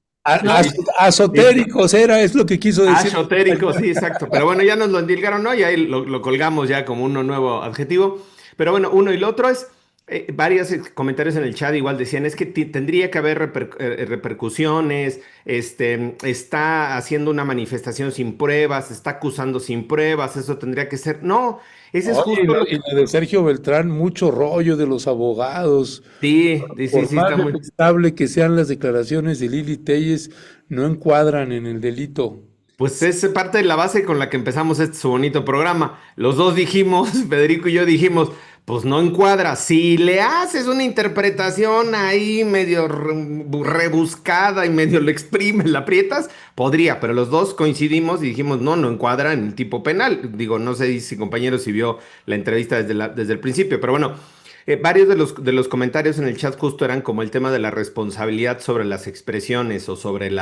Asotéricos es lo que quiso decir. Asotéricos, sí, exacto. Pero bueno, ya nos lo endilgaron, ¿no? Y ahí lo colgamos ya como uno nuevo adjetivo. Pero bueno, uno y lo otro es, varios comentarios en el chat igual decían, es que tendría que haber repercusiones, está haciendo una manifestación sin pruebas, está acusando sin pruebas, eso tendría que ser. No, ese es justo y lo de Sergio Beltrán, mucho rollo de los abogados. Sí, Por más está muy estable que sean las declaraciones de Lili Telles, no encuadran en el delito. Pues es parte de la base con la que empezamos su bonito programa. Los dos dijimos, Federico y yo dijimos, pues no encuadra. Si le haces una interpretación ahí medio rebuscada y medio le exprimes, la aprietas, podría, pero los dos coincidimos y dijimos, no encuadra en el tipo penal. Digo, no sé si compañero si vio la entrevista desde el principio, pero bueno. Varios de los comentarios en el chat justo eran como el tema de la responsabilidad sobre las expresiones o sobre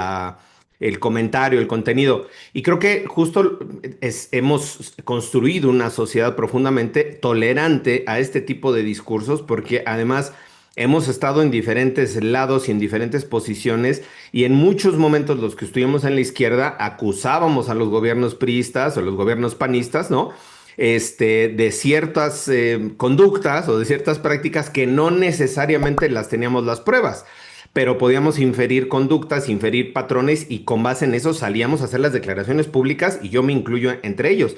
el comentario, el contenido. Y creo que justo hemos construido una sociedad profundamente tolerante a este tipo de discursos porque además hemos estado en diferentes lados y en diferentes posiciones y en muchos momentos los que estuvimos en la izquierda acusábamos a los gobiernos priistas o los gobiernos panistas, ¿no? De ciertas conductas o de ciertas prácticas que no necesariamente las teníamos las pruebas, pero podíamos inferir conductas, inferir patrones y con base en eso salíamos a hacer las declaraciones públicas y yo me incluyo entre ellos.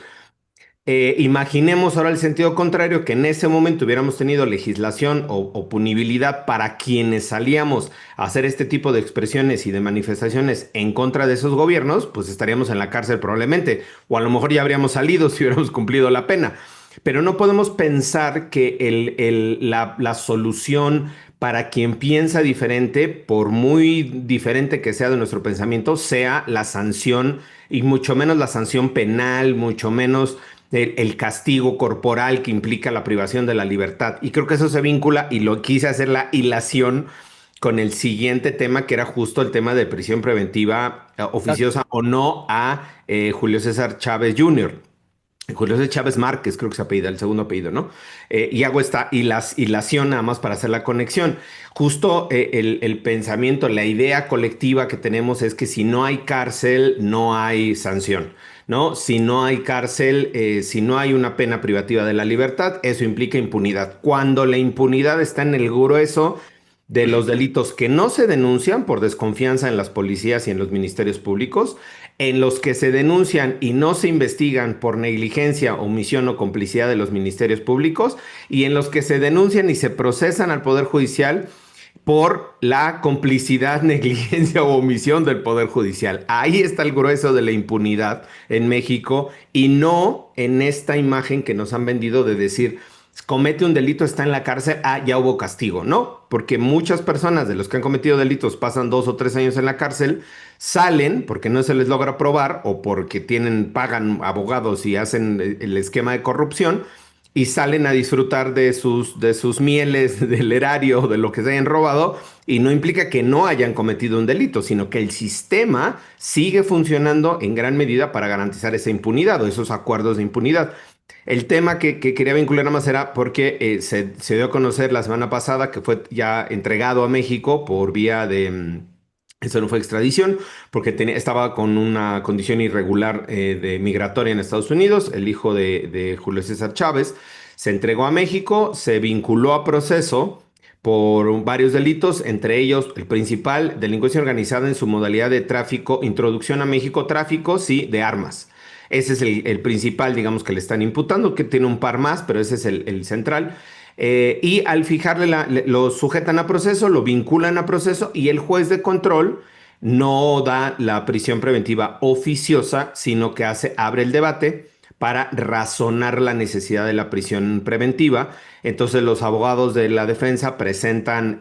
Imaginemos ahora el sentido contrario, que en ese momento hubiéramos tenido legislación o punibilidad para quienes salíamos a hacer este tipo de expresiones y de manifestaciones en contra de esos gobiernos, pues estaríamos en la cárcel probablemente, o a lo mejor ya habríamos salido si hubiéramos cumplido la pena. Pero no podemos pensar que la solución para quien piensa diferente, por muy diferente que sea de nuestro pensamiento, sea la sanción y mucho menos la sanción penal, mucho menos el castigo corporal que implica la privación de la libertad. Y creo que eso se vincula y lo quise hacer la hilación con el siguiente tema, que era justo el tema de prisión preventiva oficiosa o no a Julio César Chávez Jr. Julio César Chávez Márquez, creo que se apellida, el segundo apellido, ¿no? Y hago esta hilación nada más para hacer la conexión. Justo el pensamiento, la idea colectiva que tenemos es que si no hay cárcel, no hay sanción, ¿no? Si no hay cárcel, si no hay una pena privativa de la libertad, eso implica impunidad. Cuando la impunidad está en el grueso de los delitos que no se denuncian por desconfianza en las policías y en los ministerios públicos, en los que se denuncian y no se investigan por negligencia, omisión o complicidad de los ministerios públicos, y en los que se denuncian y se procesan al Poder Judicial por la complicidad, negligencia o omisión del Poder Judicial. Ahí está el grueso de la impunidad en México y no en esta imagen que nos han vendido de decir, comete un delito, está en la cárcel, ya hubo castigo, ¿no? Porque muchas personas de los que han cometido delitos pasan 2 o 3 años en la cárcel, salen porque no se les logra probar o porque pagan abogados y hacen el esquema de corrupción y salen a disfrutar de sus mieles, del erario, de lo que se hayan robado, y no implica que no hayan cometido un delito, sino que el sistema sigue funcionando en gran medida para garantizar esa impunidad o esos acuerdos de impunidad. El tema que quería vincular nada más era porque se dio a conocer la semana pasada que fue ya entregado a México por vía de... Eso no fue extradición, porque estaba con una condición irregular de migratoria en Estados Unidos. El hijo de Julio César Chávez se entregó a México, se vinculó a proceso por varios delitos, entre ellos el principal, delincuencia organizada en su modalidad de tráfico, introducción a México, tráfico, sí, de armas. Ese es el principal, digamos, que le están imputando, que tiene un par más, pero ese es el central. Y al fijarle, lo sujetan a proceso, lo vinculan a proceso y el juez de control no da la prisión preventiva oficiosa, sino que abre el debate para razonar la necesidad de la prisión preventiva. Entonces los abogados de la defensa presentan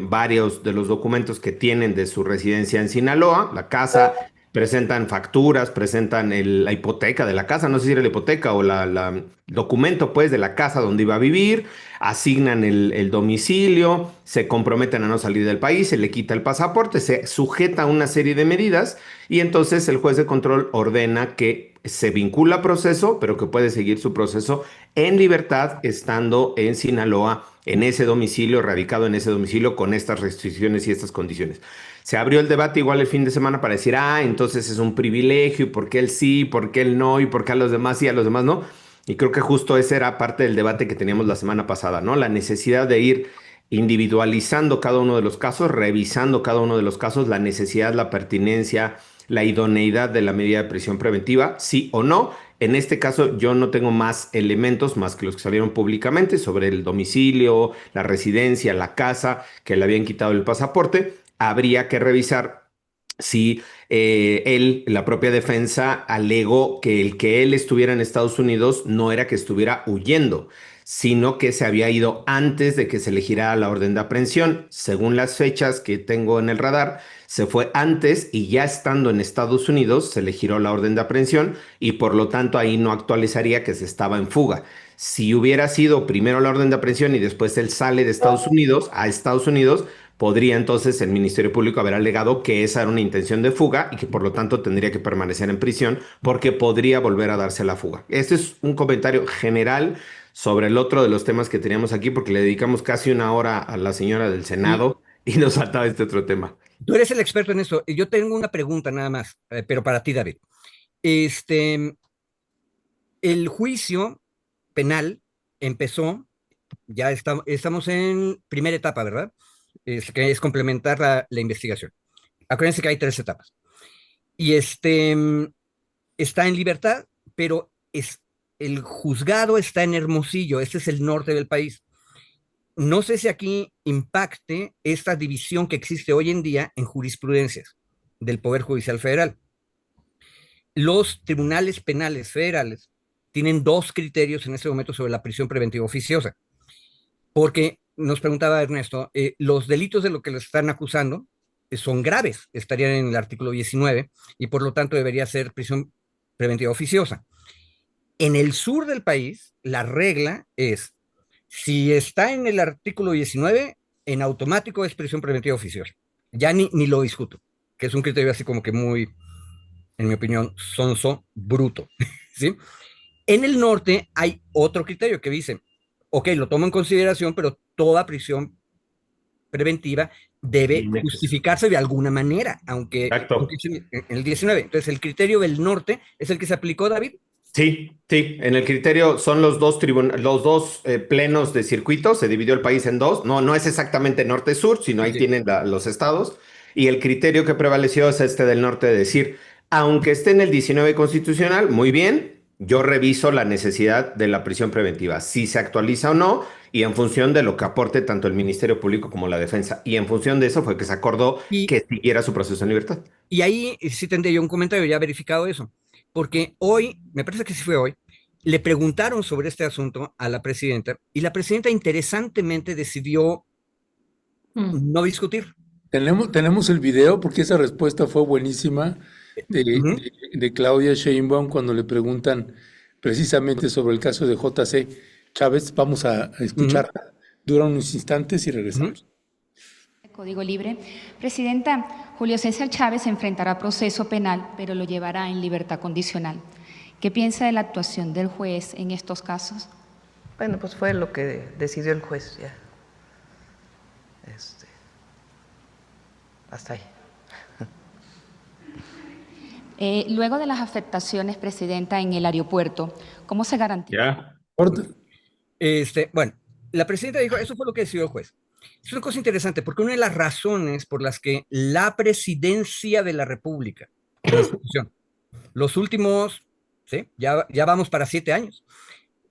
varios de los documentos que tienen de su residencia en Sinaloa, la casa, presentan facturas, presentan la hipoteca de la casa, no sé si era la hipoteca o la documento pues de la casa donde iba a vivir, asignan el domicilio, se comprometen a no salir del país, se le quita el pasaporte, se sujeta a una serie de medidas y entonces el juez de control ordena que se vincula a proceso, pero que puede seguir su proceso en libertad estando en Sinaloa, en ese domicilio, radicado en ese domicilio con estas restricciones y estas condiciones. Se abrió el debate igual el fin de semana para decir, entonces es un privilegio, y por qué él sí, por qué él no, y por qué a los demás sí, a los demás no. Y creo que justo ese era parte del debate que teníamos la semana pasada, ¿no? La necesidad de ir individualizando cada uno de los casos, revisando cada uno de los casos, la necesidad, la pertinencia, la idoneidad de la medida de prisión preventiva, sí o no. En este caso yo no tengo más elementos más que los que salieron públicamente sobre el domicilio, la residencia, la casa, que le habían quitado el pasaporte. Habría que revisar si la propia defensa alegó que el que él estuviera en Estados Unidos no era que estuviera huyendo, sino que se había ido antes de que se le girara la orden de aprehensión. Según las fechas que tengo en el radar, se fue antes y ya estando en Estados Unidos se le giró la orden de aprehensión y por lo tanto ahí no actualizaría que se estaba en fuga. Si hubiera sido primero la orden de aprehensión y después él sale de Estados Unidos a Estados Unidos, podría entonces el Ministerio Público haber alegado que esa era una intención de fuga y que por lo tanto tendría que permanecer en prisión porque podría volver a darse la fuga. Este es un comentario general sobre el otro de los temas que teníamos aquí porque le dedicamos casi una hora a la señora del Senado y nos faltaba este otro tema. Tú eres el experto en eso. Yo tengo una pregunta nada más, pero para ti, David. El juicio penal empezó, ya estamos en primera etapa, ¿verdad? Que es complementar la investigación. Acuérdense que hay 3 etapas. Y está en libertad, pero el juzgado está en Hermosillo, este es el norte del país. No sé si aquí impacte esta división que existe hoy en día en jurisprudencias del Poder Judicial Federal. Los tribunales penales federales tienen 2 criterios en este momento sobre la prisión preventiva oficiosa, porque nos preguntaba Ernesto, los delitos de lo que les están acusando son graves, estarían en el artículo 19 y por lo tanto debería ser prisión preventiva oficiosa. En el sur del país, la regla es, si está en el artículo 19, en automático es prisión preventiva oficiosa. Ya ni lo discuto, que es un criterio así como que muy, en mi opinión, sonso, bruto, ¿sí? En el norte hay otro criterio que dice, ok, lo tomo en consideración, pero toda prisión preventiva debe justificarse de alguna manera, aunque Exacto. en el 19. Entonces, el criterio del norte es el que se aplicó, David. Sí, sí, en el criterio son los dos, los dos plenos de circuito, se dividió el país en dos, no es exactamente norte-sur, sino Sí, ahí sí. tienen los estados, y el criterio que prevaleció es este del norte de decir, aunque esté en el 19 constitucional, muy bien, yo reviso la necesidad de la prisión preventiva, si se actualiza o no, y en función de lo que aporte tanto el Ministerio Público como la defensa, y en función de eso fue que se acordó Y, que siguiera su proceso en libertad. y ahí sí tendría yo un comentario ya verificado eso, porque hoy, me parece que sí fue hoy, le preguntaron sobre este asunto a la presidenta y la presidenta interesantemente decidió no discutir. Tenemos el video porque esa respuesta fue buenísima Ujú, de Claudia Sheinbaum cuando le preguntan precisamente sobre el caso de JC Chávez. Vamos a ujú, escucharla. Dura unos instantes y ujú. regresamos. Código Libre. Presidenta, Julio César Chávez enfrentará proceso penal, pero lo llevará en libertad condicional. ¿Qué piensa de la actuación del juez en estos casos? Bueno, pues fue lo que decidió el juez ya. Hasta ahí. Luego de las afectaciones, Presidenta, en el aeropuerto, ¿cómo se garantiza? Ya. Bueno, la presidenta dijo, eso fue lo que decidió el juez. Es una cosa interesante, porque una de las razones por las que la presidencia de la República, la institución, los últimos, ¿sí? Ya vamos para 7 años,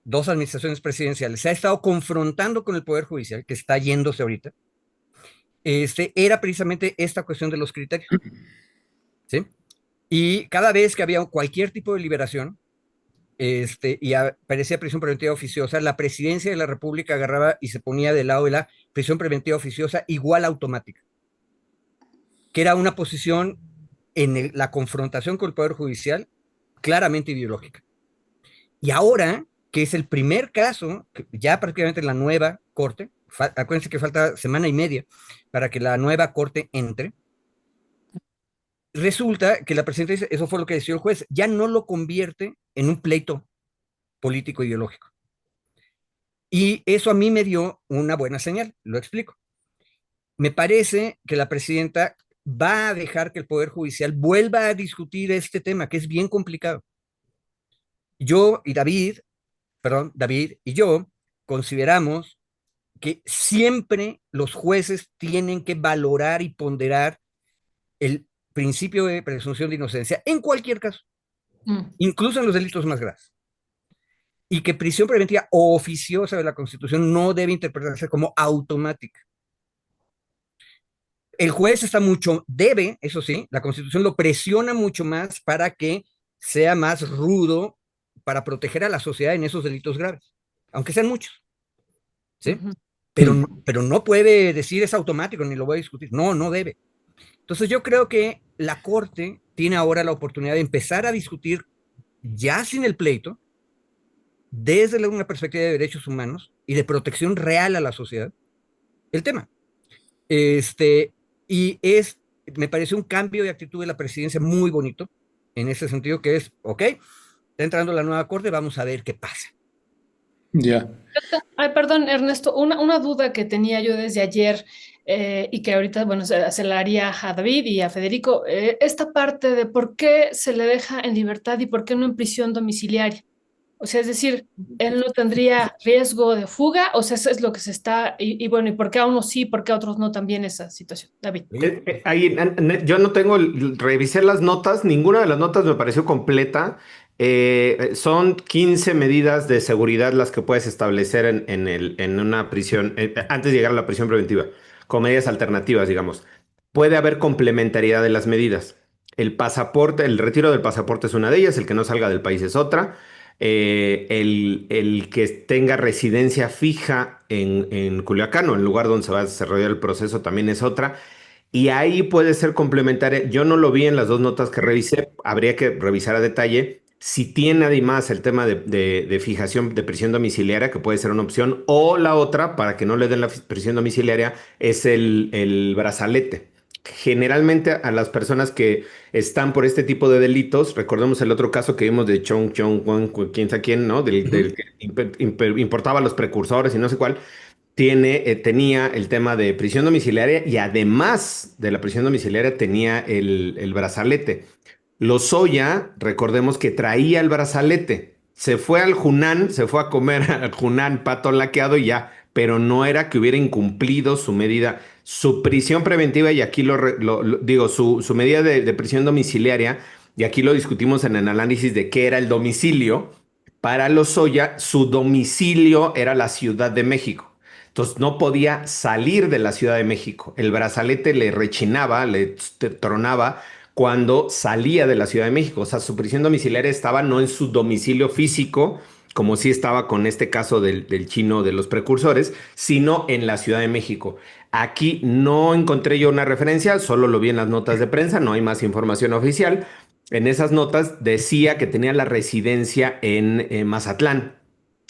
2 administraciones presidenciales, se ha estado confrontando con el Poder Judicial, que está yéndose ahorita, era precisamente esta cuestión de los criterios, ¿sí? Y cada vez que había cualquier tipo de liberación, y aparecía prisión preventiva oficiosa, la presidencia de la República agarraba y se ponía del lado de la prisión preventiva oficiosa igual automática, que era una posición en la confrontación con el Poder Judicial claramente ideológica. Y ahora, que es el primer caso, ya prácticamente en la nueva corte, acuérdense que falta semana y media para que la nueva corte entre, resulta que la presidenta dice, eso fue lo que decidió el juez, ya no lo convierte en un pleito político ideológico. Y eso a mí me dio una buena señal, lo explico. Me parece que la presidenta va a dejar que el Poder Judicial vuelva a discutir este tema, que es bien complicado. David y yo consideramos que siempre los jueces tienen que valorar y ponderar el principio de presunción de inocencia en cualquier caso, incluso en los delitos más graves. Y que prisión preventiva oficiosa de la Constitución no debe interpretarse como automática. El juez debe, eso sí, la Constitución lo presiona mucho más para que sea más rudo para proteger a la sociedad en esos delitos graves, aunque sean muchos, ¿sí? Pero no puede decir es automático, ni lo voy a discutir. No debe. Entonces yo creo que la Corte tiene ahora la oportunidad de empezar a discutir ya sin el pleito, desde una perspectiva de derechos humanos y de protección real a la sociedad, el tema. Y me parece un cambio de actitud de la presidencia muy bonito, en ese sentido que es, ok, está entrando la nueva corte, vamos a ver qué pasa. Ya. Ay, perdón, Ernesto, una duda que tenía yo desde ayer y que ahorita, bueno, se la haría a David y a Federico, esta parte de por qué se le deja en libertad y por qué no en prisión domiciliaria. O sea, es decir, él no tendría riesgo de fuga, o sea, eso es lo que se está, y bueno, ¿y por qué a unos sí, por qué a otros no también esa situación? David. Yo no tengo, revisé las notas, ninguna de las notas me pareció completa. Son 15 medidas de seguridad las que puedes establecer en una prisión, antes de llegar a la prisión preventiva, con medidas alternativas, digamos. Puede haber complementariedad de las medidas. El pasaporte, el retiro del pasaporte es una de ellas, el que no salga del país es otra. el que tenga residencia fija en Culiacán o en el lugar donde se va a desarrollar el proceso también es otra. Y ahí puede ser complementaria. Yo no lo vi en las dos notas que revisé, habría que revisar a detalle. Si tiene además el tema de fijación de prisión domiciliaria, que puede ser una opción, o la otra, para que no le den la prisión domiciliaria, es el brazalete. Generalmente a las personas que están por este tipo de delitos, recordemos el otro caso que vimos de Chong Chong Wan, quién sabe quién, ¿no? Del que importaba los precursores y no sé cuál, tenía el tema de prisión domiciliaria y además de la prisión domiciliaria tenía el brazalete. Lozoya, recordemos que traía el brazalete. Se fue al Hunan, se fue a comer al Hunan pato laqueado y ya, pero no era que hubiera incumplido su medida, su prisión preventiva y aquí digo, su medida de prisión domiciliaria, y aquí lo discutimos en el análisis de qué era el domicilio. Para Lozoya, su domicilio era la Ciudad de México. Entonces no podía salir de la Ciudad de México. El brazalete le rechinaba, le tronaba cuando salía de la Ciudad de México. O sea, su prisión domiciliaria estaba no en su domicilio físico, como sí estaba con este caso del chino de los precursores, sino en la Ciudad de México. Aquí no encontré yo una referencia, solo lo vi en las notas de prensa, no hay más información oficial. En esas notas decía que tenía la residencia en Mazatlán,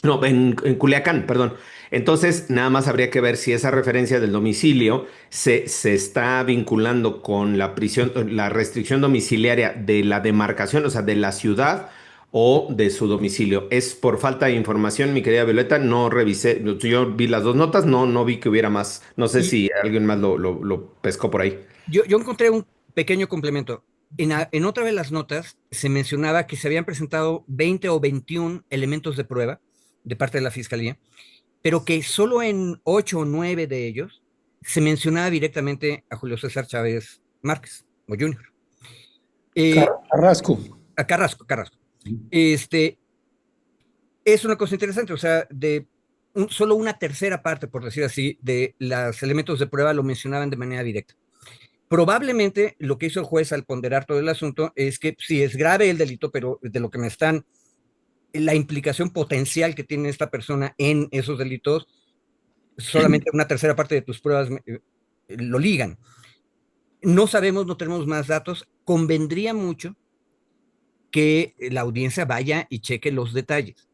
no, en Culiacán, perdón. Entonces, nada más habría que ver si esa referencia del domicilio se está vinculando con la prisión, la restricción domiciliaria de la demarcación, o sea, de la ciudad o de su domicilio. Es por falta de información, mi querida Violeta, no revisé, yo vi las dos notas, no vi que hubiera más, no sé Y si alguien más lo pescó por ahí. yo encontré un pequeño complemento. En otra de las notas se mencionaba que se habían presentado 20 o 21 elementos de prueba de parte de la Fiscalía, pero que solo en 8 o 9 de ellos se mencionaba directamente a Julio César Chávez Márquez, o Junior. Carrasco. A Carrasco. Es una cosa interesante, o sea, solo una tercera parte, por decir así, de los elementos de prueba lo mencionaban de manera directa. Probablemente lo que hizo el juez al ponderar todo el asunto es que sí es grave el delito, pero de lo que me están, la implicación potencial que tiene esta persona en esos delitos, solamente una tercera parte de tus pruebas lo ligan. No sabemos, no tenemos más datos. Convendría mucho que la audiencia vaya y cheque los detalles.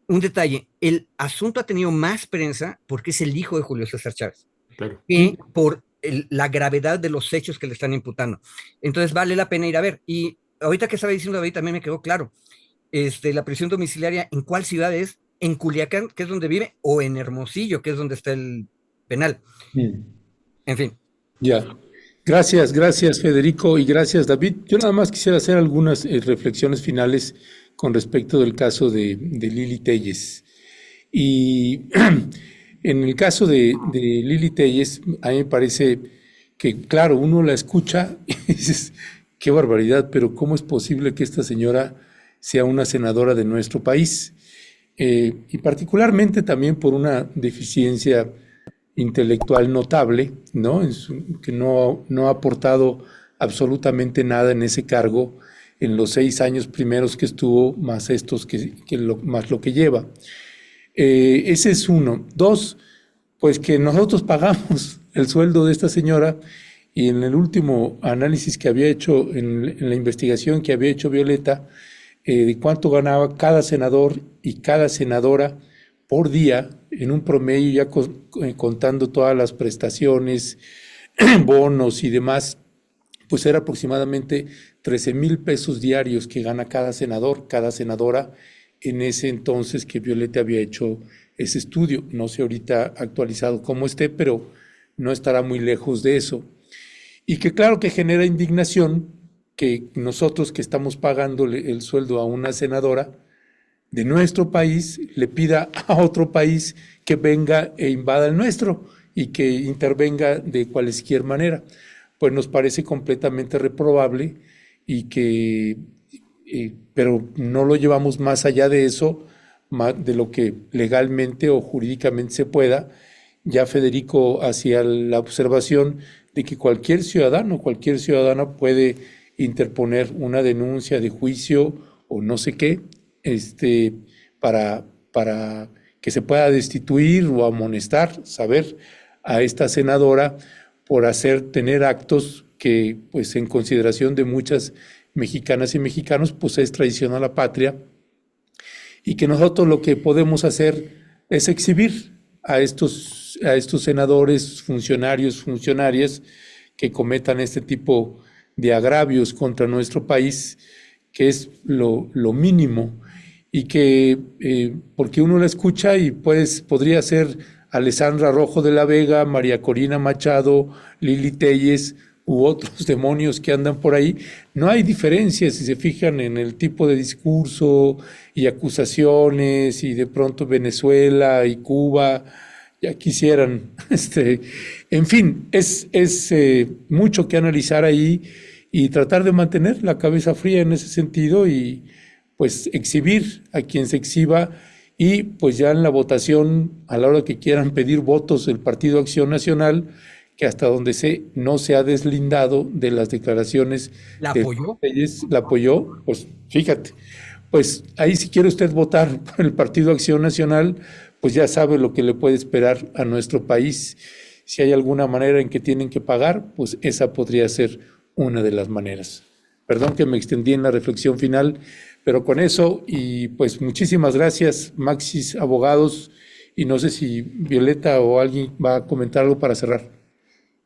Un detalle, el asunto ha tenido más prensa porque es el hijo de Julio César Chávez, Claro. que por la gravedad de los hechos que le están imputando. Entonces vale la pena ir a ver. Y ahorita que estaba diciendo David también me quedó claro, la prisión domiciliaria, ¿en cuál ciudad es? ¿En Culiacán, que es donde vive, o en Hermosillo, que es donde está el penal? En fin. Ya. Gracias, Federico, y gracias, David. Yo nada más quisiera hacer algunas reflexiones finales con respecto del caso de Lili Telles. Y en el caso de Lili Telles, a mí me parece que, claro, uno la escucha y dices, qué barbaridad, pero ¿cómo es posible que esta señora sea una senadora de nuestro país? Y particularmente también por una deficiencia intelectual notable, ¿no? Que no ha aportado absolutamente nada en ese cargo en los 6 años primeros que estuvo, más estos más lo que lleva. Ese es uno. 2, pues que nosotros pagamos el sueldo de esta señora, y en el último análisis que había hecho, en la investigación que había hecho Violeta, de cuánto ganaba cada senador y cada senadora por día, en un promedio, ya contando todas las prestaciones, bonos y demás, pues era aproximadamente 13,000 pesos diarios que gana cada senador, cada senadora, en ese entonces que Violeta había hecho ese estudio. No sé ahorita actualizado cómo esté, pero no estará muy lejos de eso. Y que claro que genera indignación que nosotros, que estamos pagándole el sueldo a una senadora de nuestro país, le pida a otro país que venga e invada el nuestro y que intervenga de cualquier manera. Pues nos parece completamente reprobable, y que pero no lo llevamos más allá de eso, de lo que legalmente o jurídicamente se pueda. Ya Federico hacía la observación de que cualquier ciudadano, cualquier ciudadana puede interponer una denuncia de juicio o no sé qué para que se pueda destituir o amonestar, saber a esta senadora por tener actos que, pues, en consideración de muchas mexicanas y mexicanos, pues es traición a la patria, y que nosotros lo que podemos hacer es exhibir a estos senadores, funcionarios, funcionarias que cometan este tipo de agravios contra nuestro país, que es lo mínimo, y que porque uno la escucha y pues podría ser Alessandra Rojo de la Vega, María Corina Machado, Lili Telles u otros demonios que andan por ahí. No hay diferencia si se fijan en el tipo de discurso y acusaciones, y de pronto Venezuela y Cuba ya quisieran. En fin, es mucho que analizar ahí y tratar de mantener la cabeza fría en ese sentido, y pues exhibir a quien se exhiba, y pues ya en la votación, a la hora que quieran pedir votos el Partido Acción Nacional, que hasta donde no se ha deslindado de las declaraciones. ¿La apoyó? La apoyó, pues fíjate, pues ahí si quiere usted votar por el Partido Acción Nacional, pues ya sabe lo que le puede esperar a nuestro país. Si hay alguna manera en que tienen que pagar, pues esa podría ser una de las maneras. Perdón que me extendí en la reflexión final, pero con eso, y pues muchísimas gracias, Maxis Abogados, y no sé si Violeta o alguien va a comentar algo para cerrar.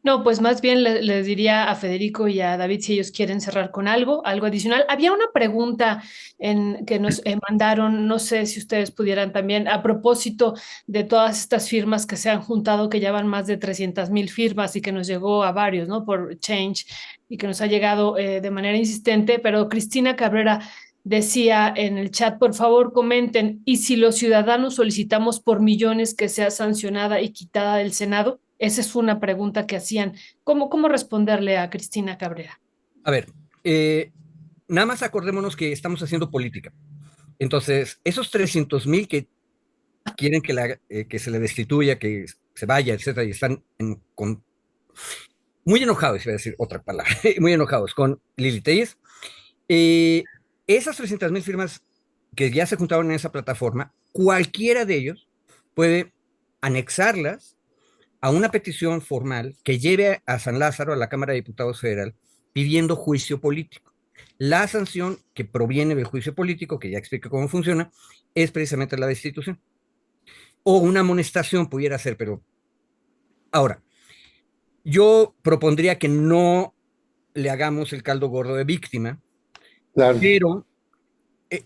No, pues más bien les diría a Federico y a David si ellos quieren cerrar con algo adicional. Había una pregunta que nos mandaron, no sé si ustedes pudieran también, a propósito de todas estas firmas que se han juntado, que ya van más de 300,000 firmas y que nos llegó a varios, ¿no? Por Change, y que nos ha llegado de manera insistente, pero Cristina Cabrera decía en el chat, por favor comenten, ¿y si los ciudadanos solicitamos por millones que sea sancionada y quitada del Senado? Esa es una pregunta que hacían. ¿Cómo responderle a Cristina Cabrera? A ver, nada más acordémonos que estamos haciendo política. Entonces, esos 300,000 que quieren que se le destituya, que se vaya, etcétera, y están muy enojados, iba a decir otra palabra, muy enojados con Lili Telles. Esas 300,000 firmas que ya se juntaron en esa plataforma, cualquiera de ellos puede anexarlas a una petición formal que lleve a San Lázaro, a la Cámara de Diputados Federal, pidiendo juicio político. La sanción que proviene del juicio político, que ya explico cómo funciona, es precisamente la destitución. O una amonestación pudiera ser, pero ahora, yo propondría que no le hagamos el caldo gordo de víctima, claro. Pero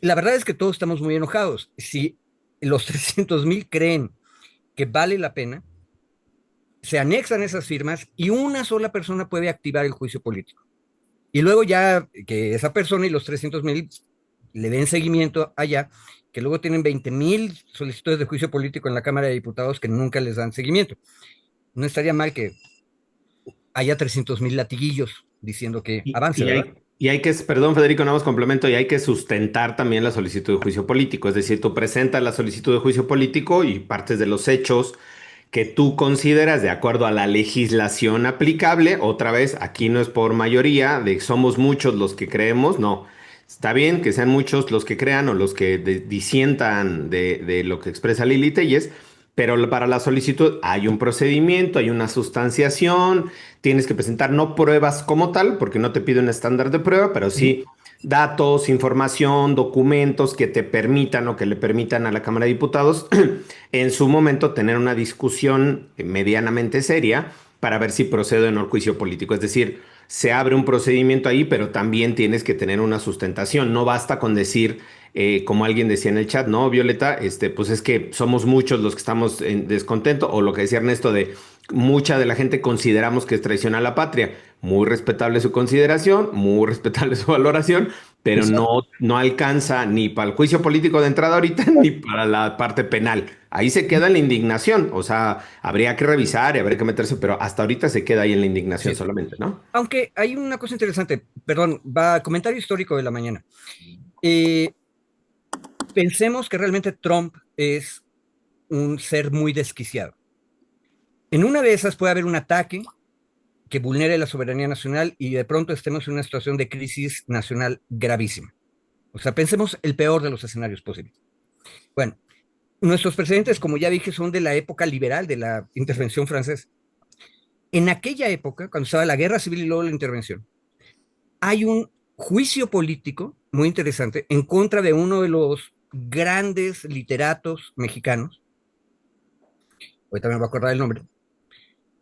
la verdad es que todos estamos muy enojados. Si los 300,000 creen que vale la pena, se anexan esas firmas y una sola persona puede activar el juicio político. Y luego ya que esa persona y los 300,000 le den seguimiento allá, que luego tienen 20,000 solicitudes de juicio político en la Cámara de Diputados que nunca les dan seguimiento. No estaría mal que haya 300,000 latiguillos diciendo que avance, ¿verdad? Y hay que, perdón Federico, nada más complemento, y hay que sustentar también la solicitud de juicio político. Es decir, tú presentas la solicitud de juicio político y partes de los hechos que tú consideras de acuerdo a la legislación aplicable. Otra vez, aquí no es por mayoría, de somos muchos los que creemos, no. Está bien que sean muchos los que crean o los que disientan de lo que expresa Lili Telles, pero para la solicitud hay un procedimiento, hay una sustanciación, tienes que presentar no pruebas como tal, porque no te pide un estándar de prueba, pero sí datos, información, documentos que te permitan o que le permitan a la Cámara de Diputados en su momento tener una discusión medianamente seria para ver si procede o no el juicio político. Es decir, se abre un procedimiento ahí, pero también tienes que tener una sustentación. No basta con decir, como alguien decía en el chat, ¿no, Violeta? Pues es que somos muchos los que estamos en descontento, o lo que decía Ernesto de mucha de la gente consideramos que es traición a la patria. Muy respetable su consideración, muy respetable su valoración, pero no alcanza ni para el juicio político de entrada ahorita, ni para la parte penal. Ahí se queda en la indignación, o sea, habría que revisar y habría que meterse, pero hasta ahorita se queda ahí en la indignación solamente, ¿no? Aunque hay una cosa interesante, perdón, comentario histórico de la mañana. Pensemos que realmente Trump es un ser muy desquiciado. En una de esas puede haber un ataque que vulnere la soberanía nacional y de pronto estemos en una situación de crisis nacional gravísima. O sea, pensemos el peor de los escenarios posibles. Bueno, nuestros precedentes, como ya dije, son de la época liberal, de la intervención francesa. En aquella época, cuando estaba la guerra civil y luego la intervención, hay un juicio político muy interesante en contra de uno de los grandes literatos mexicanos. Ahorita me voy a acordar el nombre.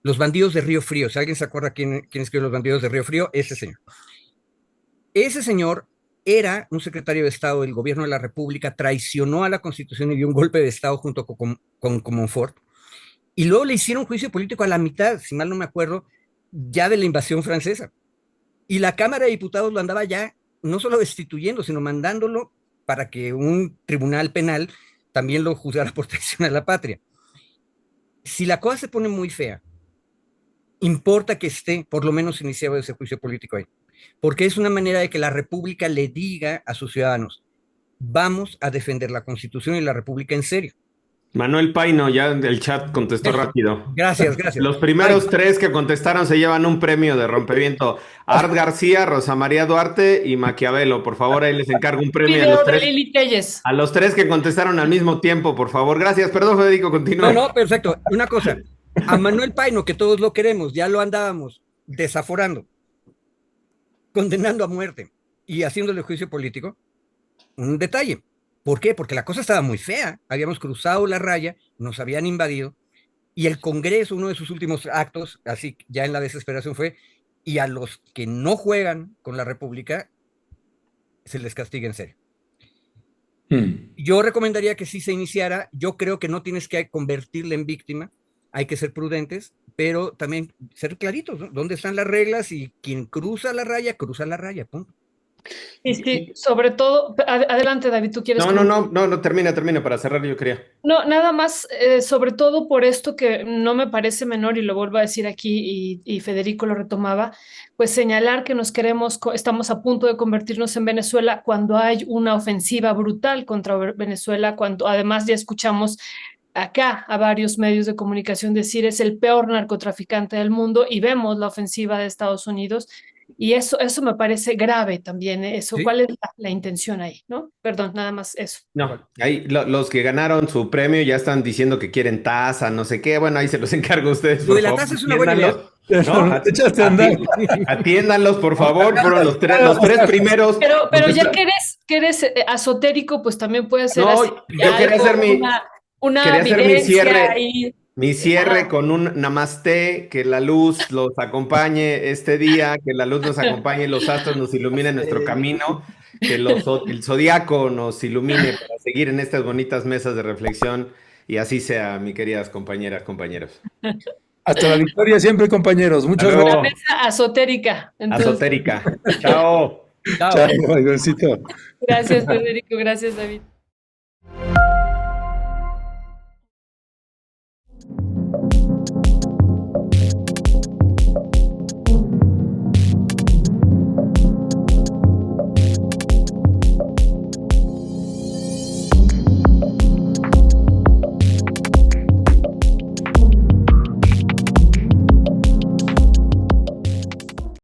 Los bandidos de Río Frío. Si alguien se acuerda quién escribió Los bandidos de Río Frío, ese señor. Ese señor era un secretario de Estado del gobierno de la República, traicionó a la Constitución y dio un golpe de Estado junto con Comonfort. Y luego le hicieron juicio político a la mitad, si mal no me acuerdo, ya de la invasión francesa. Y la Cámara de Diputados lo andaba ya no solo destituyendo, sino mandándolo para que un tribunal penal también lo juzgara por traición a la patria. Si la cosa se pone muy fea, importa que esté por lo menos iniciado ese juicio político ahí, porque es una manera de que la República le diga a sus ciudadanos, vamos a defender la Constitución y la República en serio. Manuel Paino, ya el chat contestó rápido. Gracias. Los primeros 3 que contestaron se llevan un premio de rompeviento. Art García, Rosa María Duarte y Maquiavelo. Por favor, ahí les encargo un premio a los 3 que contestaron al mismo tiempo, por favor. Gracias. Perdón, Federico, continúa. No, perfecto. Una cosa. A Manuel Paino, que todos lo queremos, ya lo andábamos desaforando, condenando a muerte y haciéndole juicio político. Un detalle. ¿Por qué? Porque la cosa estaba muy fea. Habíamos cruzado la raya, nos habían invadido, y el Congreso, uno de sus últimos actos, así ya en la desesperación fue, y a los que no juegan con la República, se les castiga en serio. Yo recomendaría que sí se iniciara. Yo creo que no tienes que convertirle en víctima, hay que ser prudentes, pero también ser claritos, ¿no? ¿Dónde están las reglas? Y quien cruza la raya, punto. Sí, sobre todo, adelante David, ¿tú quieres? No, termina para cerrar, yo quería. No, nada más, sobre todo por esto que no me parece menor, y lo vuelvo a decir aquí, y Federico lo retomaba, pues señalar que estamos a punto de convertirnos en Venezuela cuando hay una ofensiva brutal contra Venezuela, cuando además ya escuchamos acá a varios medios de comunicación decir es el peor narcotraficante del mundo, y vemos la ofensiva de Estados Unidos. Y eso me parece grave también, eso. ¿Sí? ¿Cuál es la intención ahí? ¿No? Perdón, nada más eso. No, ahí los que ganaron su premio ya están diciendo que quieren taza, no sé qué. Bueno, ahí se los encargo a ustedes. Por favor. La taza es una buena idea. No, atiéndanlos, por favor. Fueron los tres primeros. Pero ya que eres esotérico, pues también puede ser no, así. Yo quería hacer mi cierre Ajá. con un namaste, que la luz los acompañe este día, que la luz nos acompañe, los astros nos iluminen nuestro camino, que el zodiaco nos ilumine para seguir en estas bonitas mesas de reflexión, y así sea, mis queridas compañeras, compañeros. Hasta la victoria siempre, compañeros. Muchas gracias. La mesa esotérica. Esotérica. Chao. Chao, Ivancito. Gracias, Federico. Gracias, David.